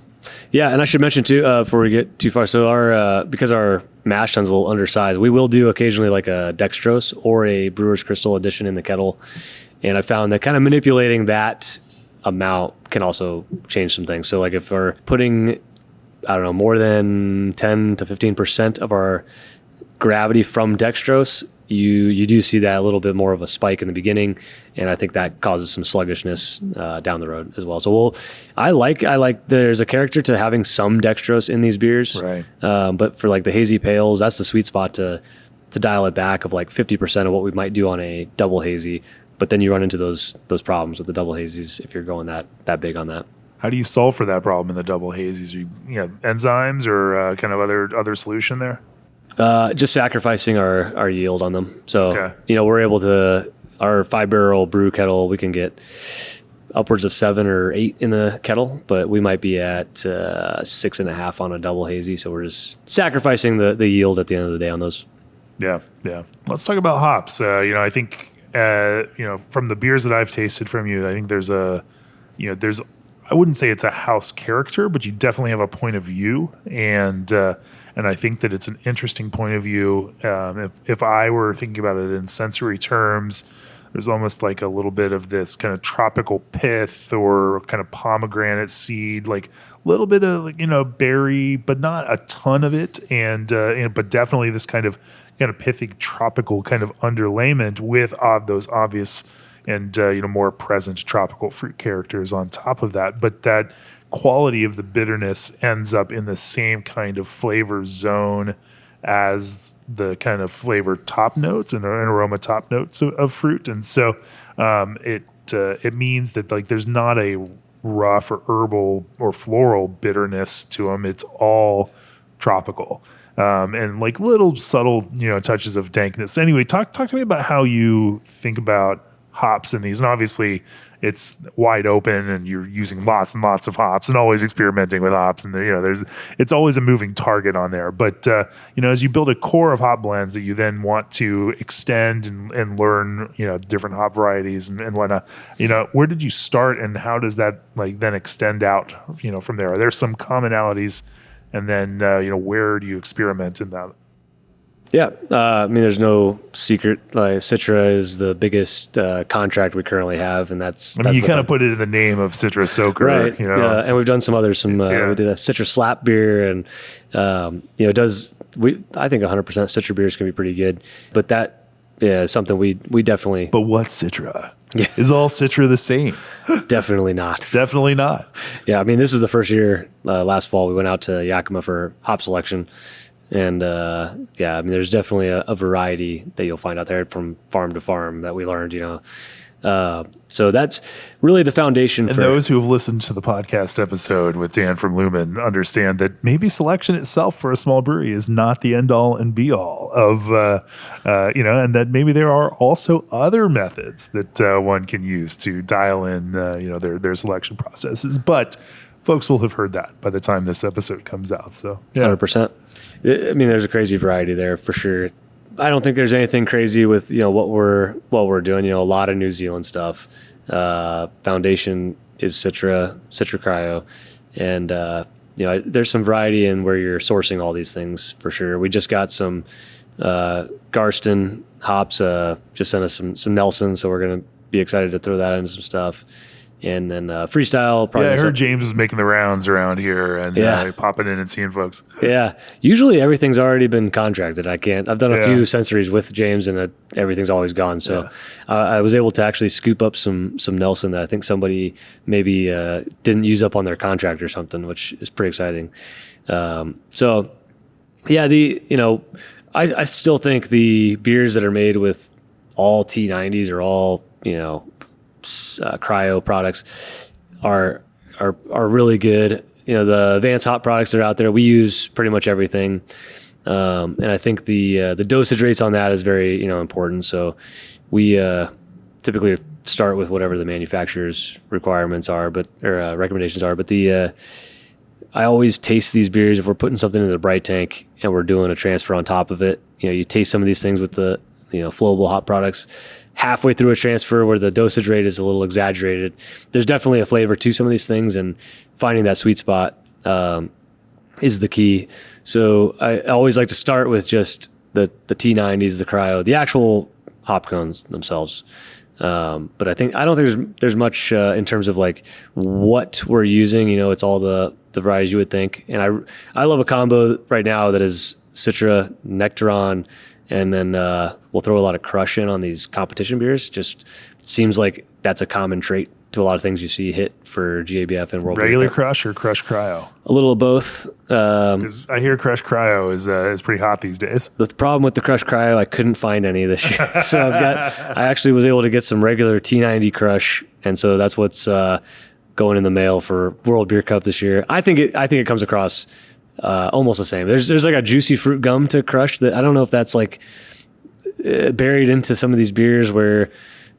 yeah, and I should mention too, before we get too far, so our because our mash tun's a little undersized, we will do occasionally like a dextrose or a brewer's crystal addition in the kettle, and I found that kind of manipulating that amount can also change some things. So, like if we're putting, I don't know, more than 10 to 15% of our gravity from dextrose you do see that a little bit more of a spike in the beginning, and I think that causes some sluggishness down the road as well. So I like there's a character to having some dextrose in these beers, Right. But for like the hazy pales, that's the sweet spot to dial it back of like 50% of what we might do on a double hazy. But then you run into those problems with the double hazies if you're going that big on that. How do you solve for that problem in the double hazies? You have enzymes or kind of other solution there? Just sacrificing our yield on them. So, Okay. we're able to, our 5-barrel brew kettle, we can get upwards of 7 or 8 in the kettle, but we might be at 6.5 on a double hazy. So we're just sacrificing the yield at the end of the day on those. Yeah. Let's talk about hops. I think, from the beers that I've tasted from you, I think there's I wouldn't say it's a house character, but you definitely have a point of view, and I think that it's an interesting point of view. If I were thinking about it in sensory terms, there's almost like a little bit of this kind of tropical pith or kind of pomegranate seed, like a little bit of berry, but not a ton of it, and but definitely this kind of pithy tropical kind of underlayment with those obvious and more present tropical fruit characters on top of that. But that quality of the bitterness ends up in the same kind of flavor zone as the kind of flavor top notes and aroma top notes of fruit. And so it means that like there's not a rough or herbal or floral bitterness to them. It's all tropical. And like little subtle, touches of dankness. Anyway, talk to me about how you think about hops in these. And obviously it's wide open and you're using lots and lots of hops and always experimenting with hops. And it's always a moving target on there. But, as you build a core of hop blends that you then want to extend and learn, different hop varieties and whatnot, where did you start and how does that like then extend out, from there? Are there some commonalities? And then, where do you experiment in that? Yeah. There's no secret. Like Citra is the biggest contract we currently have. And that's you kind of put it in the name of Citra Soaker. Right. Yeah. And we've done some others. We did a Citra slap beer and, I think 100% Citra beers can be pretty good. But that is something we definitely. But what's Citra? Yeah. Is all Citra the same? Definitely not. Definitely not. Yeah. This was the first year last fall we went out to Yakima for hop selection. And there's definitely a variety that you'll find out there from farm to farm that we learned, So that's really the foundation. And those who have listened to the podcast episode with Dan from Lumen understand that maybe selection itself for a small brewery is not the end all and be all of, and that maybe there are also other methods that one can use to dial in, their selection processes. But folks will have heard that by the time this episode comes out. So 100%. There's a crazy variety there for sure. I don't think there's anything crazy with what we're doing. A lot of New Zealand stuff. Foundation is Citra Cryo, and there's some variety in where you're sourcing all these things for sure. We just got some Garston hops. Just sent us some Nelson, so we're gonna be excited to throw that into some stuff. And then freestyle. I heard James was making the rounds around here and popping in and seeing folks. Yeah, usually everything's already been contracted. I've done a few sensories with James, and everything's always gone. So I was able to actually scoop up some Nelson that I think somebody maybe didn't use up on their contract or something, which is pretty exciting. I still think the beers that are made with all T90s or all cryo products are really good. The advanced hop products that are out there, we use pretty much everything. And I think the dosage rates on that is very, important. So we typically start with whatever the manufacturer's requirements are, or recommendations are. But I always taste these beers if we're putting something in the bright tank and we're doing a transfer on top of it. You taste some of these things with the flowable hop products. Halfway through a transfer where the dosage rate is a little exaggerated, there's definitely a flavor to some of these things, and finding that sweet spot is the key. So I always like to start with just the T90s, the cryo, the actual hop cones themselves. But I don't think there's much in terms of like what we're using. It's all the varieties you would think. And I love a combo right now that is Citra, Nectaron, and then we'll throw a lot of crush in on these competition beers. Just seems like that's a common trait to a lot of things you see hit for GABF and World Regular Beer Cup. crush or crush cryo? A little of both. 'Cause I hear crush cryo is pretty hot these days. The problem with the Crush Cryo, I couldn't find any this year. So I actually was able to get some regular T90 Crush, and so that's what's going in the mail for World Beer Cup this year. I think it comes across almost the same. There's like a juicy fruit gum to Crush that I don't know if that's like buried into some of these beers where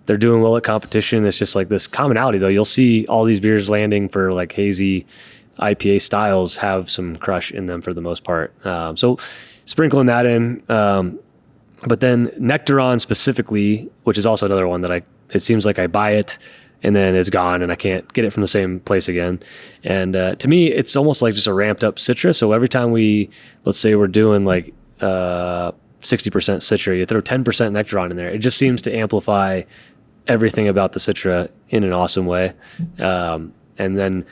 they're doing well at competition. It's just like this commonality, though. You'll see all these beers landing for like hazy IPA styles have some crush in them for the most part. So sprinkling that in. But then Nectaron specifically, which is also another one that it seems like I buy it and then it's gone and I can't get it from the same place again. And to me, it's almost like just a ramped up Citra. So every time let's say we're doing like 60% Citra, you throw 10% Nectaron in there. It just seems to amplify everything about the Citra in an awesome way. And then,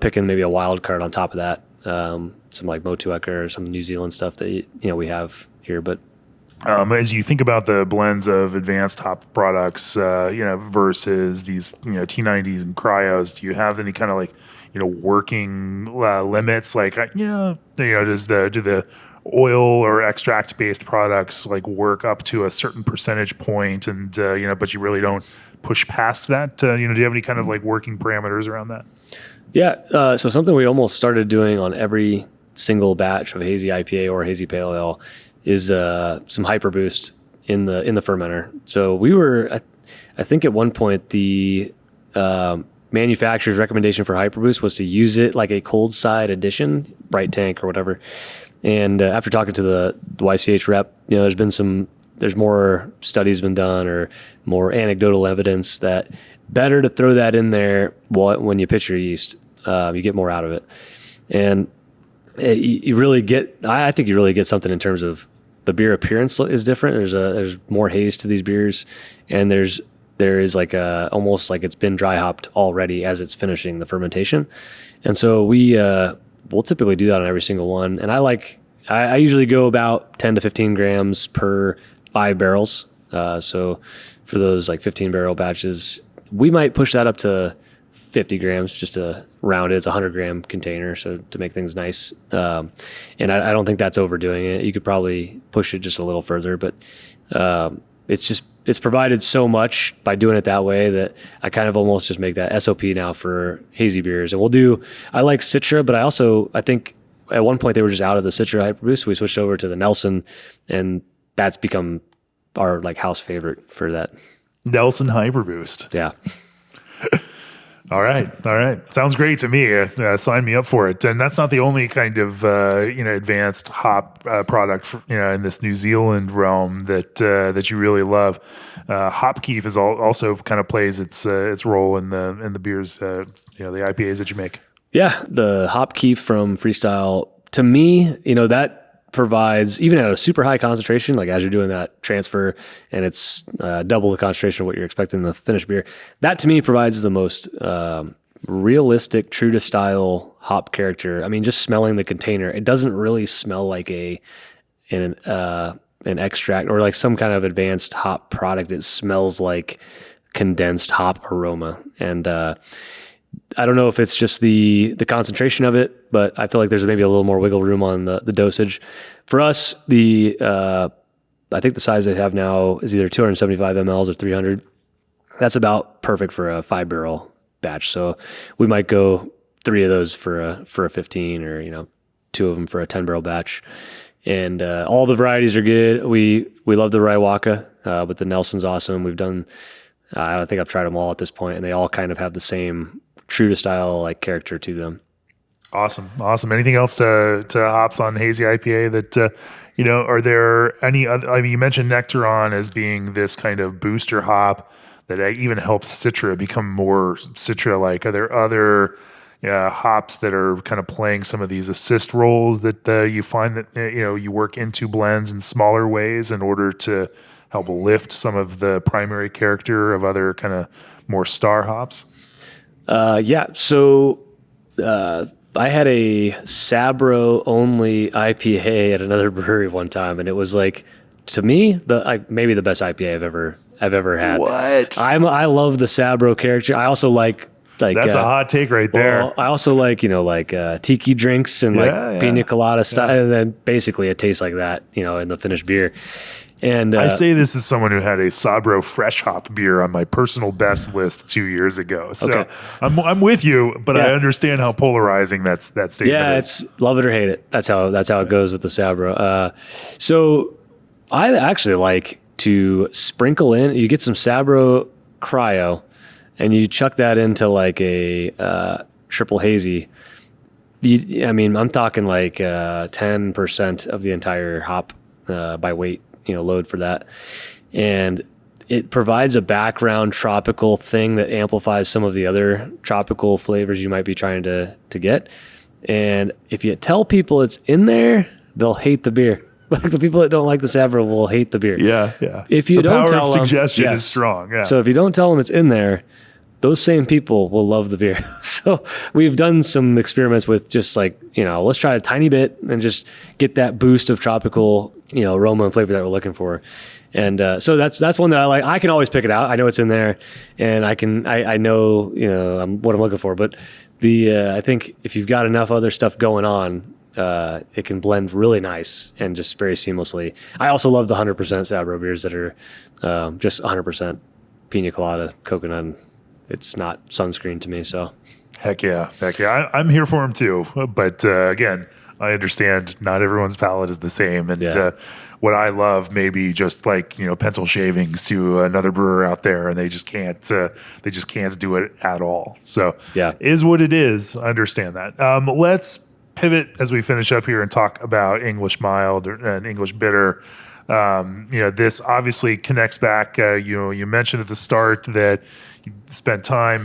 picking maybe a wild card on top of that, some like Motueka or some New Zealand stuff that, we have here. But as you think about the blends of advanced hop products, versus these, T90s and cryos, do you have any kind of like, working limits? Like, do the oil or extract based products like work up to a certain percentage point and, but you really don't push past that? Do you have any kind of like working parameters around that? Yeah. So something we almost started doing on every single batch of Hazy IPA or Hazy Pale Ale is some hyper boost in the fermenter. So we were, I think at one point the manufacturer's recommendation for hyper boost was to use it like a cold side addition, bright tank or whatever. And after talking to the YCH rep, there's more studies been done or more anecdotal evidence that better to throw that in there when you pitch your yeast. You get more out of it. And you really I think you really get something in terms of the beer appearance is different. There's more haze to these beers, and there is like almost like it's been dry hopped already as it's finishing the fermentation. And so we'll typically do that on every single one. And I usually go about 10 to 15 grams per 5 barrels. So for those like 15 barrel batches, we might push that up to 50 grams just to round it. It's a 100 gram container, so to make things nice. And I don't think that's overdoing it. You could probably push it just a little further, but it's provided so much by doing it that way that I kind of almost just make that SOP now for hazy beers. And I like Citra, but I think at one point they were just out of the Citra Hyper Boost. So we switched over to the Nelson, and that's become our like house favorite for that. Nelson Hyper Boost. Yeah. All right. Sounds great to me. Sign me up for it. And that's not the only kind of advanced hop product in this New Zealand realm that you really love. Hopkeef is also kind of plays its role in the beers, the IPAs that you make. Yeah, the Hopkeef from Freestyle, to me, that provides, even at a super high concentration, like as you're doing that transfer and it's double the concentration of what you're expecting in the finished beer, that to me provides the most realistic, true to style hop character. I mean, just smelling the container, it doesn't really smell like an extract or like some kind of advanced hop product. It smells like condensed hop aroma. And I don't know if it's just the concentration of it, but I feel like there's maybe a little more wiggle room on the dosage. For us, I think the size they have now is either 275 mLs or 300. That's about perfect for a 5 barrel batch. So we might go 3 of those for a 15, or 2 of them for a 10 barrel batch. And all the varieties are good. We love the Raiwaka, but the Nelson's awesome. We've done, I don't think I've tried them all at this point, and they all kind of have the same true to style like character to them. Awesome. Anything else to hops on Hazy IPA that are there any other? I mean, you mentioned Nectaron as being this kind of booster hop that even helps Citra become more Citra-like. Are there other hops that are kind of playing some of these assist roles that you find that you work into blends in smaller ways in order to help lift some of the primary character of other kind of more star hops? So I had a Sabro only IPA at another brewery one time, and it was like to me, maybe the best IPA I've ever had. What? I love the Sabro character. I also like that's a hot take right there. Well, I also like tiki drinks and pina colada style, and then basically it tastes like that, in the finished beer. And I say this as someone who had a Sabro fresh hop beer on my personal best list 2 years ago. So okay. I'm with you, but I understand how polarizing that statement is. Yeah, it's love it or hate it. That's how it goes with the Sabro. So I actually like to sprinkle in. You get some Sabro Cryo, and you chuck that into like a triple hazy. I'm talking like 10% of the entire hop by weight. Load for that. And it provides a background tropical thing that amplifies some of the other tropical flavors you might be trying to get. And if you tell people it's in there, they'll hate the beer. Like the people that don't like the Sabro will hate the beer. Yeah. If you don't tell them, suggestion is strong. Yeah. So if you don't tell them it's in there, those same people will love the beer. So we've done some experiments with just let's try a tiny bit and just get that boost of tropical, aroma and flavor that we're looking for. And so that's one that I like. I can always pick it out. I know it's in there, and I know what I'm looking for. But I think if you've got enough other stuff going on, it can blend really nice and just very seamlessly. I also love the 100% Sabro beers that are just 100% pina colada, coconut. It's not sunscreen to me, so. Heck yeah. I'm here for them too. But again, I understand not everyone's palate is the same. And what I love maybe just pencil shavings to another brewer out there, and they just can't do it at all. So is what it is. I understand that. Let's pivot as we finish up here and talk about English mild and English bitter. This obviously connects back. You mentioned at the start that you spent time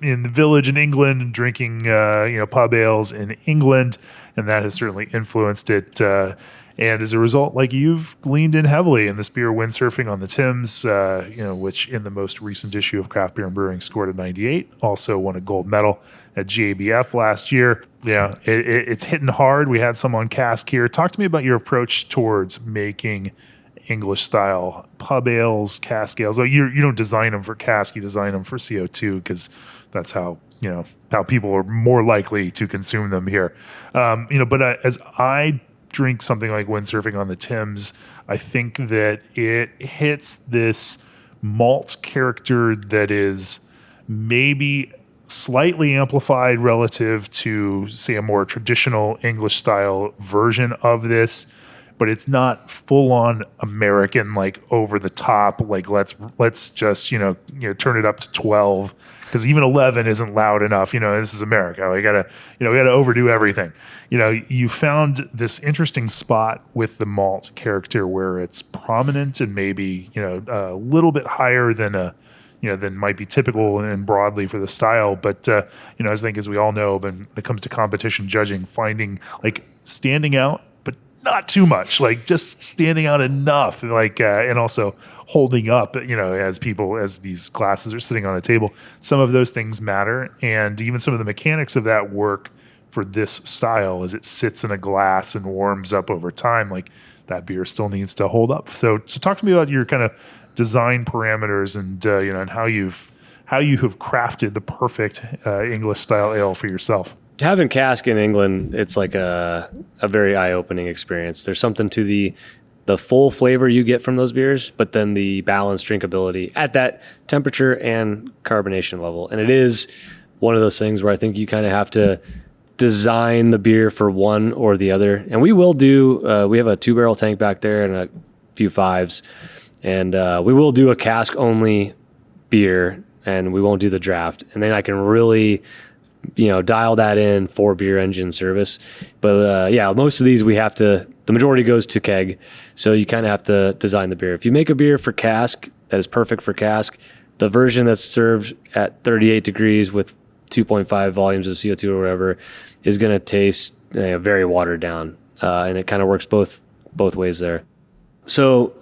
in the village in England and drinking, pub ales in England, and that has certainly influenced it. And as a result, you've leaned in heavily in this beer, Windsurfing on the Thames, which in the most recent issue of Craft Beer and Brewing scored a 98, also won a gold medal at GABF last year. It's hitting hard. We had some on cask here. Talk to me about your approach towards making English style pub ales, cask ales. You don't design them for cask, you design them for CO2 because that's how people are more likely to consume them here. But as I drink something like Windsurfing on the Thames, I think that it hits this malt character that is maybe slightly amplified relative to, say, a more traditional English style version of this, but it's not full on American, over the top, let's just turn it up to 12, because even 11 isn't loud enough. This is America. We gotta overdo everything. You found this interesting spot with the malt character where it's prominent and maybe a little bit higher than than might be typical and broadly for the style. But I think, as we all know, when it comes to competition judging, finding standing out, but not too much, just standing out enough, and also holding up, as these glasses are sitting on a table. Some of those things matter, and even some of the mechanics of that work for this style as it sits in a glass and warms up over time. That beer still needs to hold up. So talk to me about your kind of design parameters and and how you have crafted the perfect English style ale for yourself. Having cask in England, it's like a very eye-opening experience. There's something to the full flavor you get from those beers, but then the balanced drinkability at that temperature and carbonation level. And it is one of those things where I think you kind of have to design the beer for one or the other. And we will do, we have a 2-barrel tank back there and a few 5s. And we will do a cask only beer, and we won't do the draft. And then I can really, dial that in for beer engine service. But most of these the majority goes to keg. So you kind of have to design the beer. If you make a beer for cask that is perfect for cask, the version that's served at 38 degrees with 2.5 volumes of CO2 or whatever is going to taste very watered down. And it kind of works both ways there. So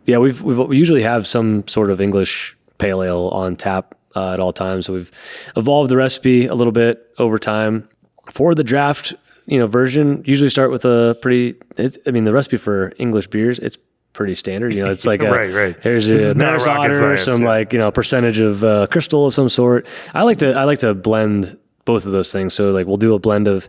yeah, we usually have some sort of English pale ale on tap at all times. So we've evolved the recipe a little bit over time. For the draft, version, usually start with the recipe for English beers, it's pretty standard. It's like right. Here's This is a not Maris rocket Otter, science, some percentage of crystal of some sort. I like to blend both of those things. So like we'll do a blend of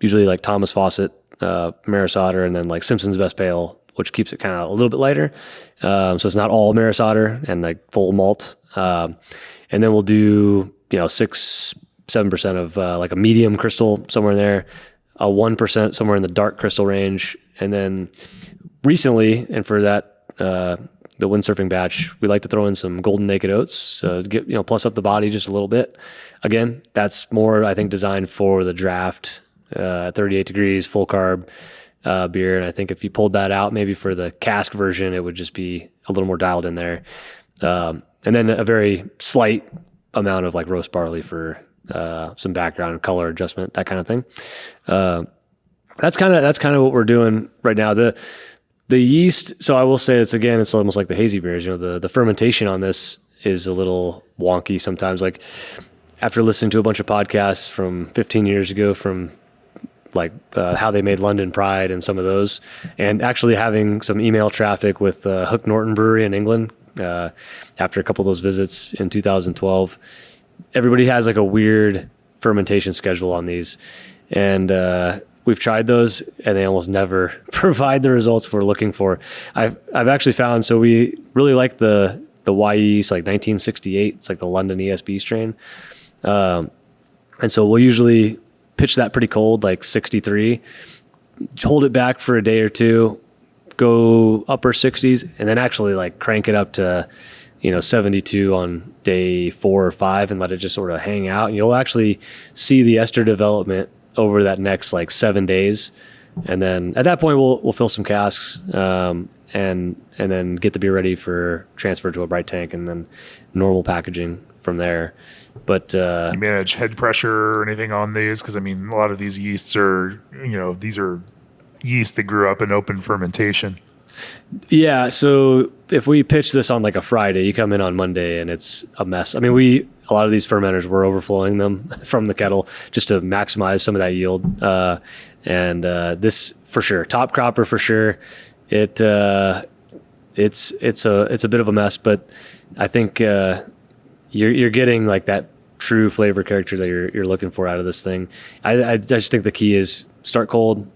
usually like Thomas Fawcett, Maris Otter, and then like Simpson's Best Pale, which keeps it kind of a little bit lighter. So it's not all Maris Otter and like full malt. And then we'll do 6-7% of like a medium crystal somewhere in there, a 1% somewhere in the dark crystal range, and then recently, and for that, the windsurfing batch, we like to throw in some golden naked oats, so to get, plus up the body just a little bit. Again, that's more, I think, designed for the draft, 38 degrees, full carb beer. And I think if you pulled that out, maybe for the cask version, it would just be a little more dialed in there. And then a very slight amount of like roast barley for some background and color adjustment, that kind of thing. That's kind of what we're doing right now. The yeast, so I will say it's almost like the hazy beers. The fermentation on this is a little wonky sometimes. Like after listening to a bunch of podcasts from 15 years ago, from like how they made London Pride and some of those, and actually having some email traffic with Hook Norton Brewery in England after a couple of those visits in 2012, everybody has like a weird fermentation schedule on these, and we've tried those and they almost never provide the results we're looking for. I've actually found, so we really like the YE yeast, like 1968. It's like the London ESB strain. And so we'll usually pitch that pretty cold, like 63, hold it back for a day or two, go upper 60s, and then actually like crank it up to 72 on day 4 or 5 and let it just sort of hang out. And you'll actually see the ester development over that next like 7 days. And then at that point we'll fill some casks, and then get the beer ready for transfer to a bright tank and then normal packaging from there. But you manage head pressure or anything on these? Because I mean, a lot of these yeasts are, these are yeast that grew up in open fermentation. Yeah. So if we pitch this on like a Friday, you come in on Monday and it's a mess. I mean, a lot of these fermenters, we're overflowing them from the kettle just to maximize some of that yield. And this for sure, top cropper for sure. It's a bit of a mess, but I think you're getting like that true flavor character that you're looking for out of this thing. I just think the key is start cold,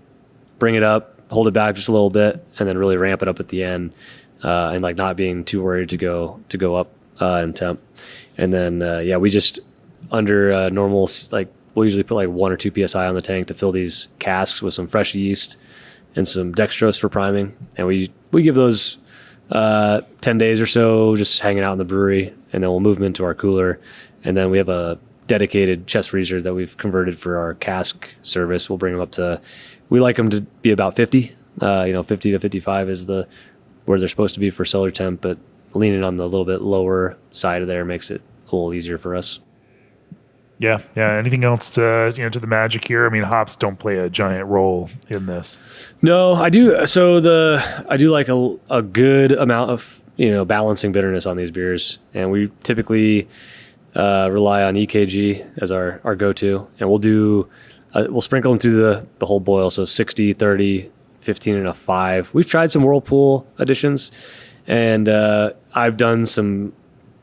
bring it up, hold it back just a little bit, and then really ramp it up at the end, and like not being too worried to go up in temp. And then we just under normal, like we'll usually put like 1 or 2 psi on the tank to fill these casks with some fresh yeast and some dextrose for priming, and we give those 10 days or so just hanging out in the brewery, and then we'll move them into our cooler. And then we have a dedicated chest freezer that we've converted for our cask service. We'll bring them up to, we like them to be about 50, 50 to 55 is where they're supposed to be for cellar temp, but leaning on the little bit lower side of there makes it a little easier for us. Yeah. Anything else to the magic here? I mean, hops don't play a giant role in this. No, I do. So I do like a good amount of balancing bitterness on these beers, and we typically rely on EKG as our go-to, and we'll sprinkle them through the whole boil. So 60, 30, 15 and a 5. We've tried some Whirlpool additions, and I've done some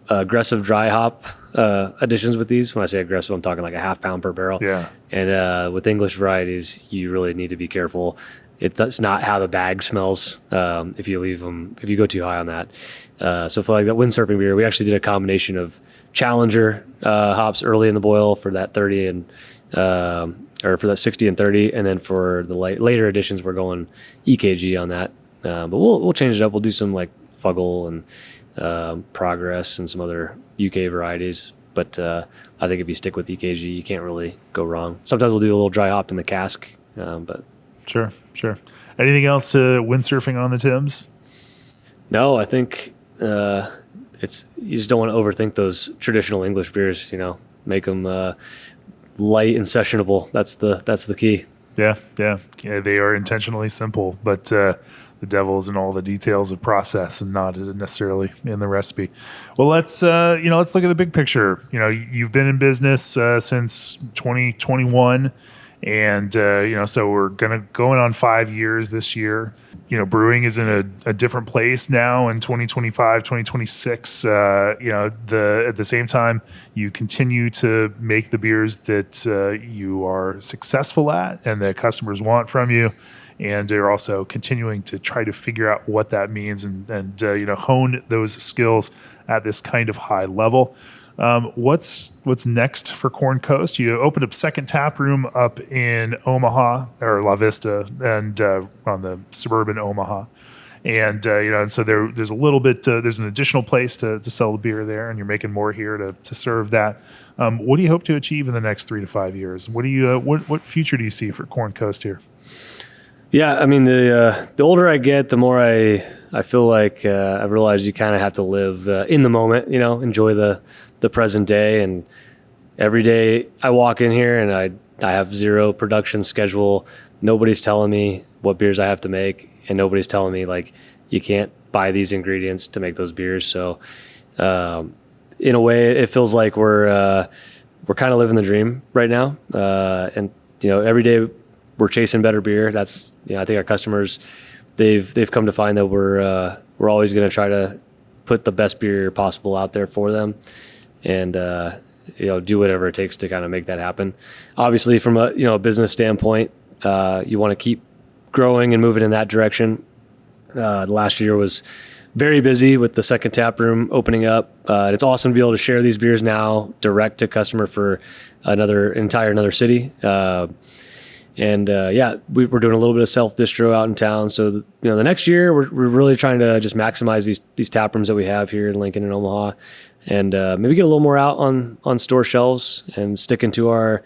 aggressive dry hop additions with these. When I say aggressive, I'm talking like a half pound per barrel. Yeah. And with English varieties, you really need to be careful. That's not how the bag smells if you go too high on that. So for like that windsurfing beer, we actually did a combination of Challenger hops early in the boil for that 30 and or for that 60 and 30, and then for the later additions, we're going EKG on that. But we'll change it up. We'll do some like Fuggle and Progress and some other UK varieties. But I think if you stick with EKG, you can't really go wrong. Sometimes we'll do a little dry hop in the cask, but Sure. Anything else to windsurfing on the Thames? No, I think you just don't want to overthink those traditional English beers. Make them light and sessionable. That's the key. Yeah. They are intentionally simple, but the devil's in all the details of process and not necessarily in the recipe. Well, let's look at the big picture. You've been in business since 2021. And, so we're going on 5 years this year. Brewing is in a different place now in 2025, 2026. At the same time, you continue to make the beers that you are successful at and that customers want from you. And they're also continuing to try to figure out what that means and hone those skills at this kind of high level. What's next for Corn Coast? You opened up second tap room up in Omaha or La Vista and on the suburban Omaha. And, and so there's a little bit, there's an additional place to sell the beer there, and you're making more here to serve that. What do you hope to achieve in the next 3 to 5 years? What future do you see for Corn Coast here? Yeah, I mean, the older I get, the more I feel like I've realized you kind of have to live in the moment, enjoy the present day. And every day I walk in here and I have zero production schedule. Nobody's telling me what beers I have to make, and nobody's telling me like you can't buy these ingredients to make those beers. So in a way, it feels like we're kind of living the dream right now. And every day we're chasing better beer. That's I think our customers they've come to find that we're always going to try to put the best beer possible out there for them, and do whatever it takes to kind of make that happen. Obviously, from a business standpoint, you want to keep growing and moving in that direction. Last year was very busy with the second tap room opening up. It's awesome to be able to share these beers now direct to customer for another city. We're doing a little bit of self distro out in town. So the next year we're really trying to just maximize these tap rooms that we have here in Lincoln and Omaha, and maybe get a little more out on store shelves and sticking to our,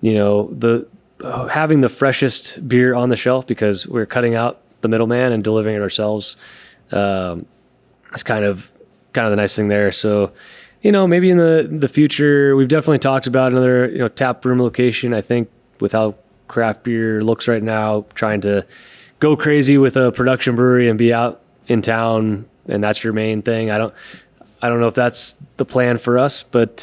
having the freshest beer on the shelf, because we're cutting out the middleman and delivering it ourselves. It's kind of the nice thing there. So, maybe in the future, we've definitely talked about another tap room location. I think with how craft beer looks right now, trying to go crazy with a production brewery and be out in town, and that's your main thing. I don't know if that's the plan for us, but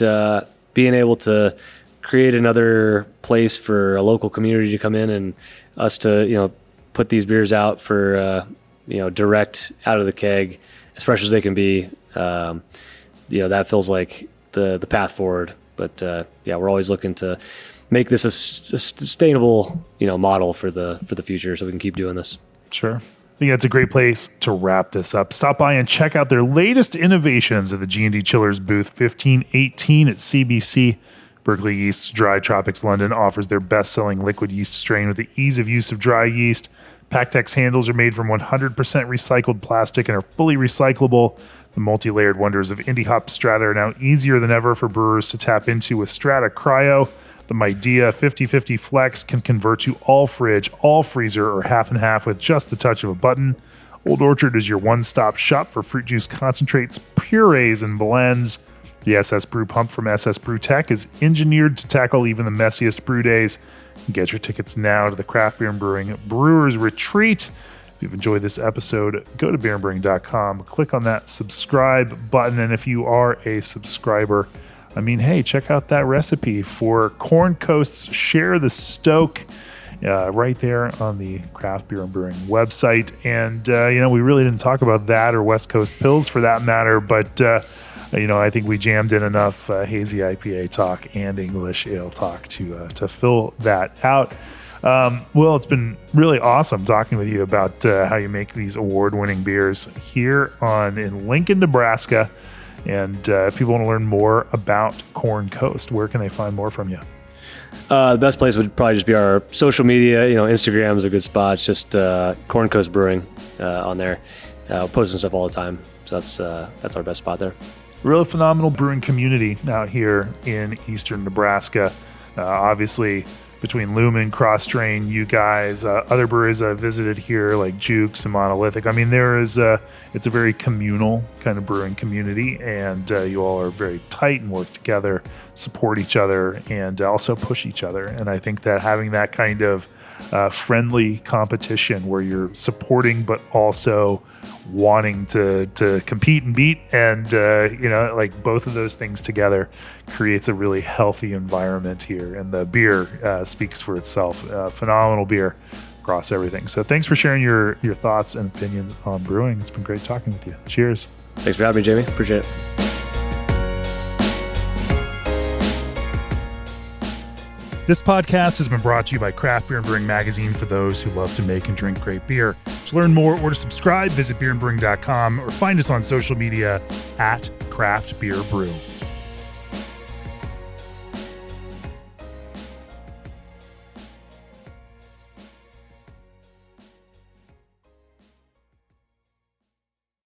being able to create another place for a local community to come in and us to put these beers out for direct out of the keg as fresh as they can be, that feels like the path forward. But we're always looking to make this a sustainable, model for the future, so we can keep doing this. Sure. I think that's a great place to wrap this up. Stop by and check out their latest innovations at the G&D Chillers booth 1518 at CBC. Berkeley Yeast's Dry Tropics London offers their best-selling liquid yeast strain with the ease of use of dry yeast. Pactex handles are made from 100% recycled plastic and are fully recyclable. The multi-layered wonders of Indie Hop Strata are now easier than ever for brewers to tap into with Strata Cryo. The Midea 50/50 Flex can convert to all fridge, all freezer, or half and half with just the touch of a button. Old Orchard is your one-stop shop for fruit juice concentrates, purees, and blends. The SS Brew Pump from SS Brew Tech is engineered to tackle even the messiest brew days. Get your tickets now to the Craft Beer Brewing Brewers Retreat. If you've enjoyed this episode, go to beerandbrewing.com, click on that subscribe button, and if you are a subscriber, check out that recipe for Corn Coast's Share the Stoke right there on the Craft Beer and Brewing website. And, we really didn't talk about that or West Coast Pills for that matter, but, I think we jammed in enough Hazy IPA talk and English Ale talk to fill that out. Well, it's been really awesome talking with you about how you make these award-winning beers here in Lincoln, Nebraska. And if people want to learn more about Corn Coast, where can they find more from you? The best place would probably just be our social media. Instagram is a good spot. It's just Corn Coast Brewing on there. Posting stuff all the time. So that's our best spot there. Really phenomenal brewing community out here in eastern Nebraska. Obviously, between Lumen, Cross Train, you guys, other breweries I've visited here like Jukes and Monolithic. It's a very communal kind of brewing community, and you all are very tight and work together, support each other, and also push each other. And I think that having that kind of friendly competition where you're supporting but also wanting to compete and beat. And, like both of those things together creates a really healthy environment here. And the beer speaks for itself. Phenomenal beer across everything. So thanks for sharing your thoughts and opinions on brewing. It's been great talking with you. Cheers. Thanks for having me, Jamie. Appreciate it. This podcast has been brought to you by Craft Beer Brewing Magazine for those who love to make and drink great beer. To learn more or to subscribe, visit beerandbrewing.com or find us on social media at Craft Beer Brew.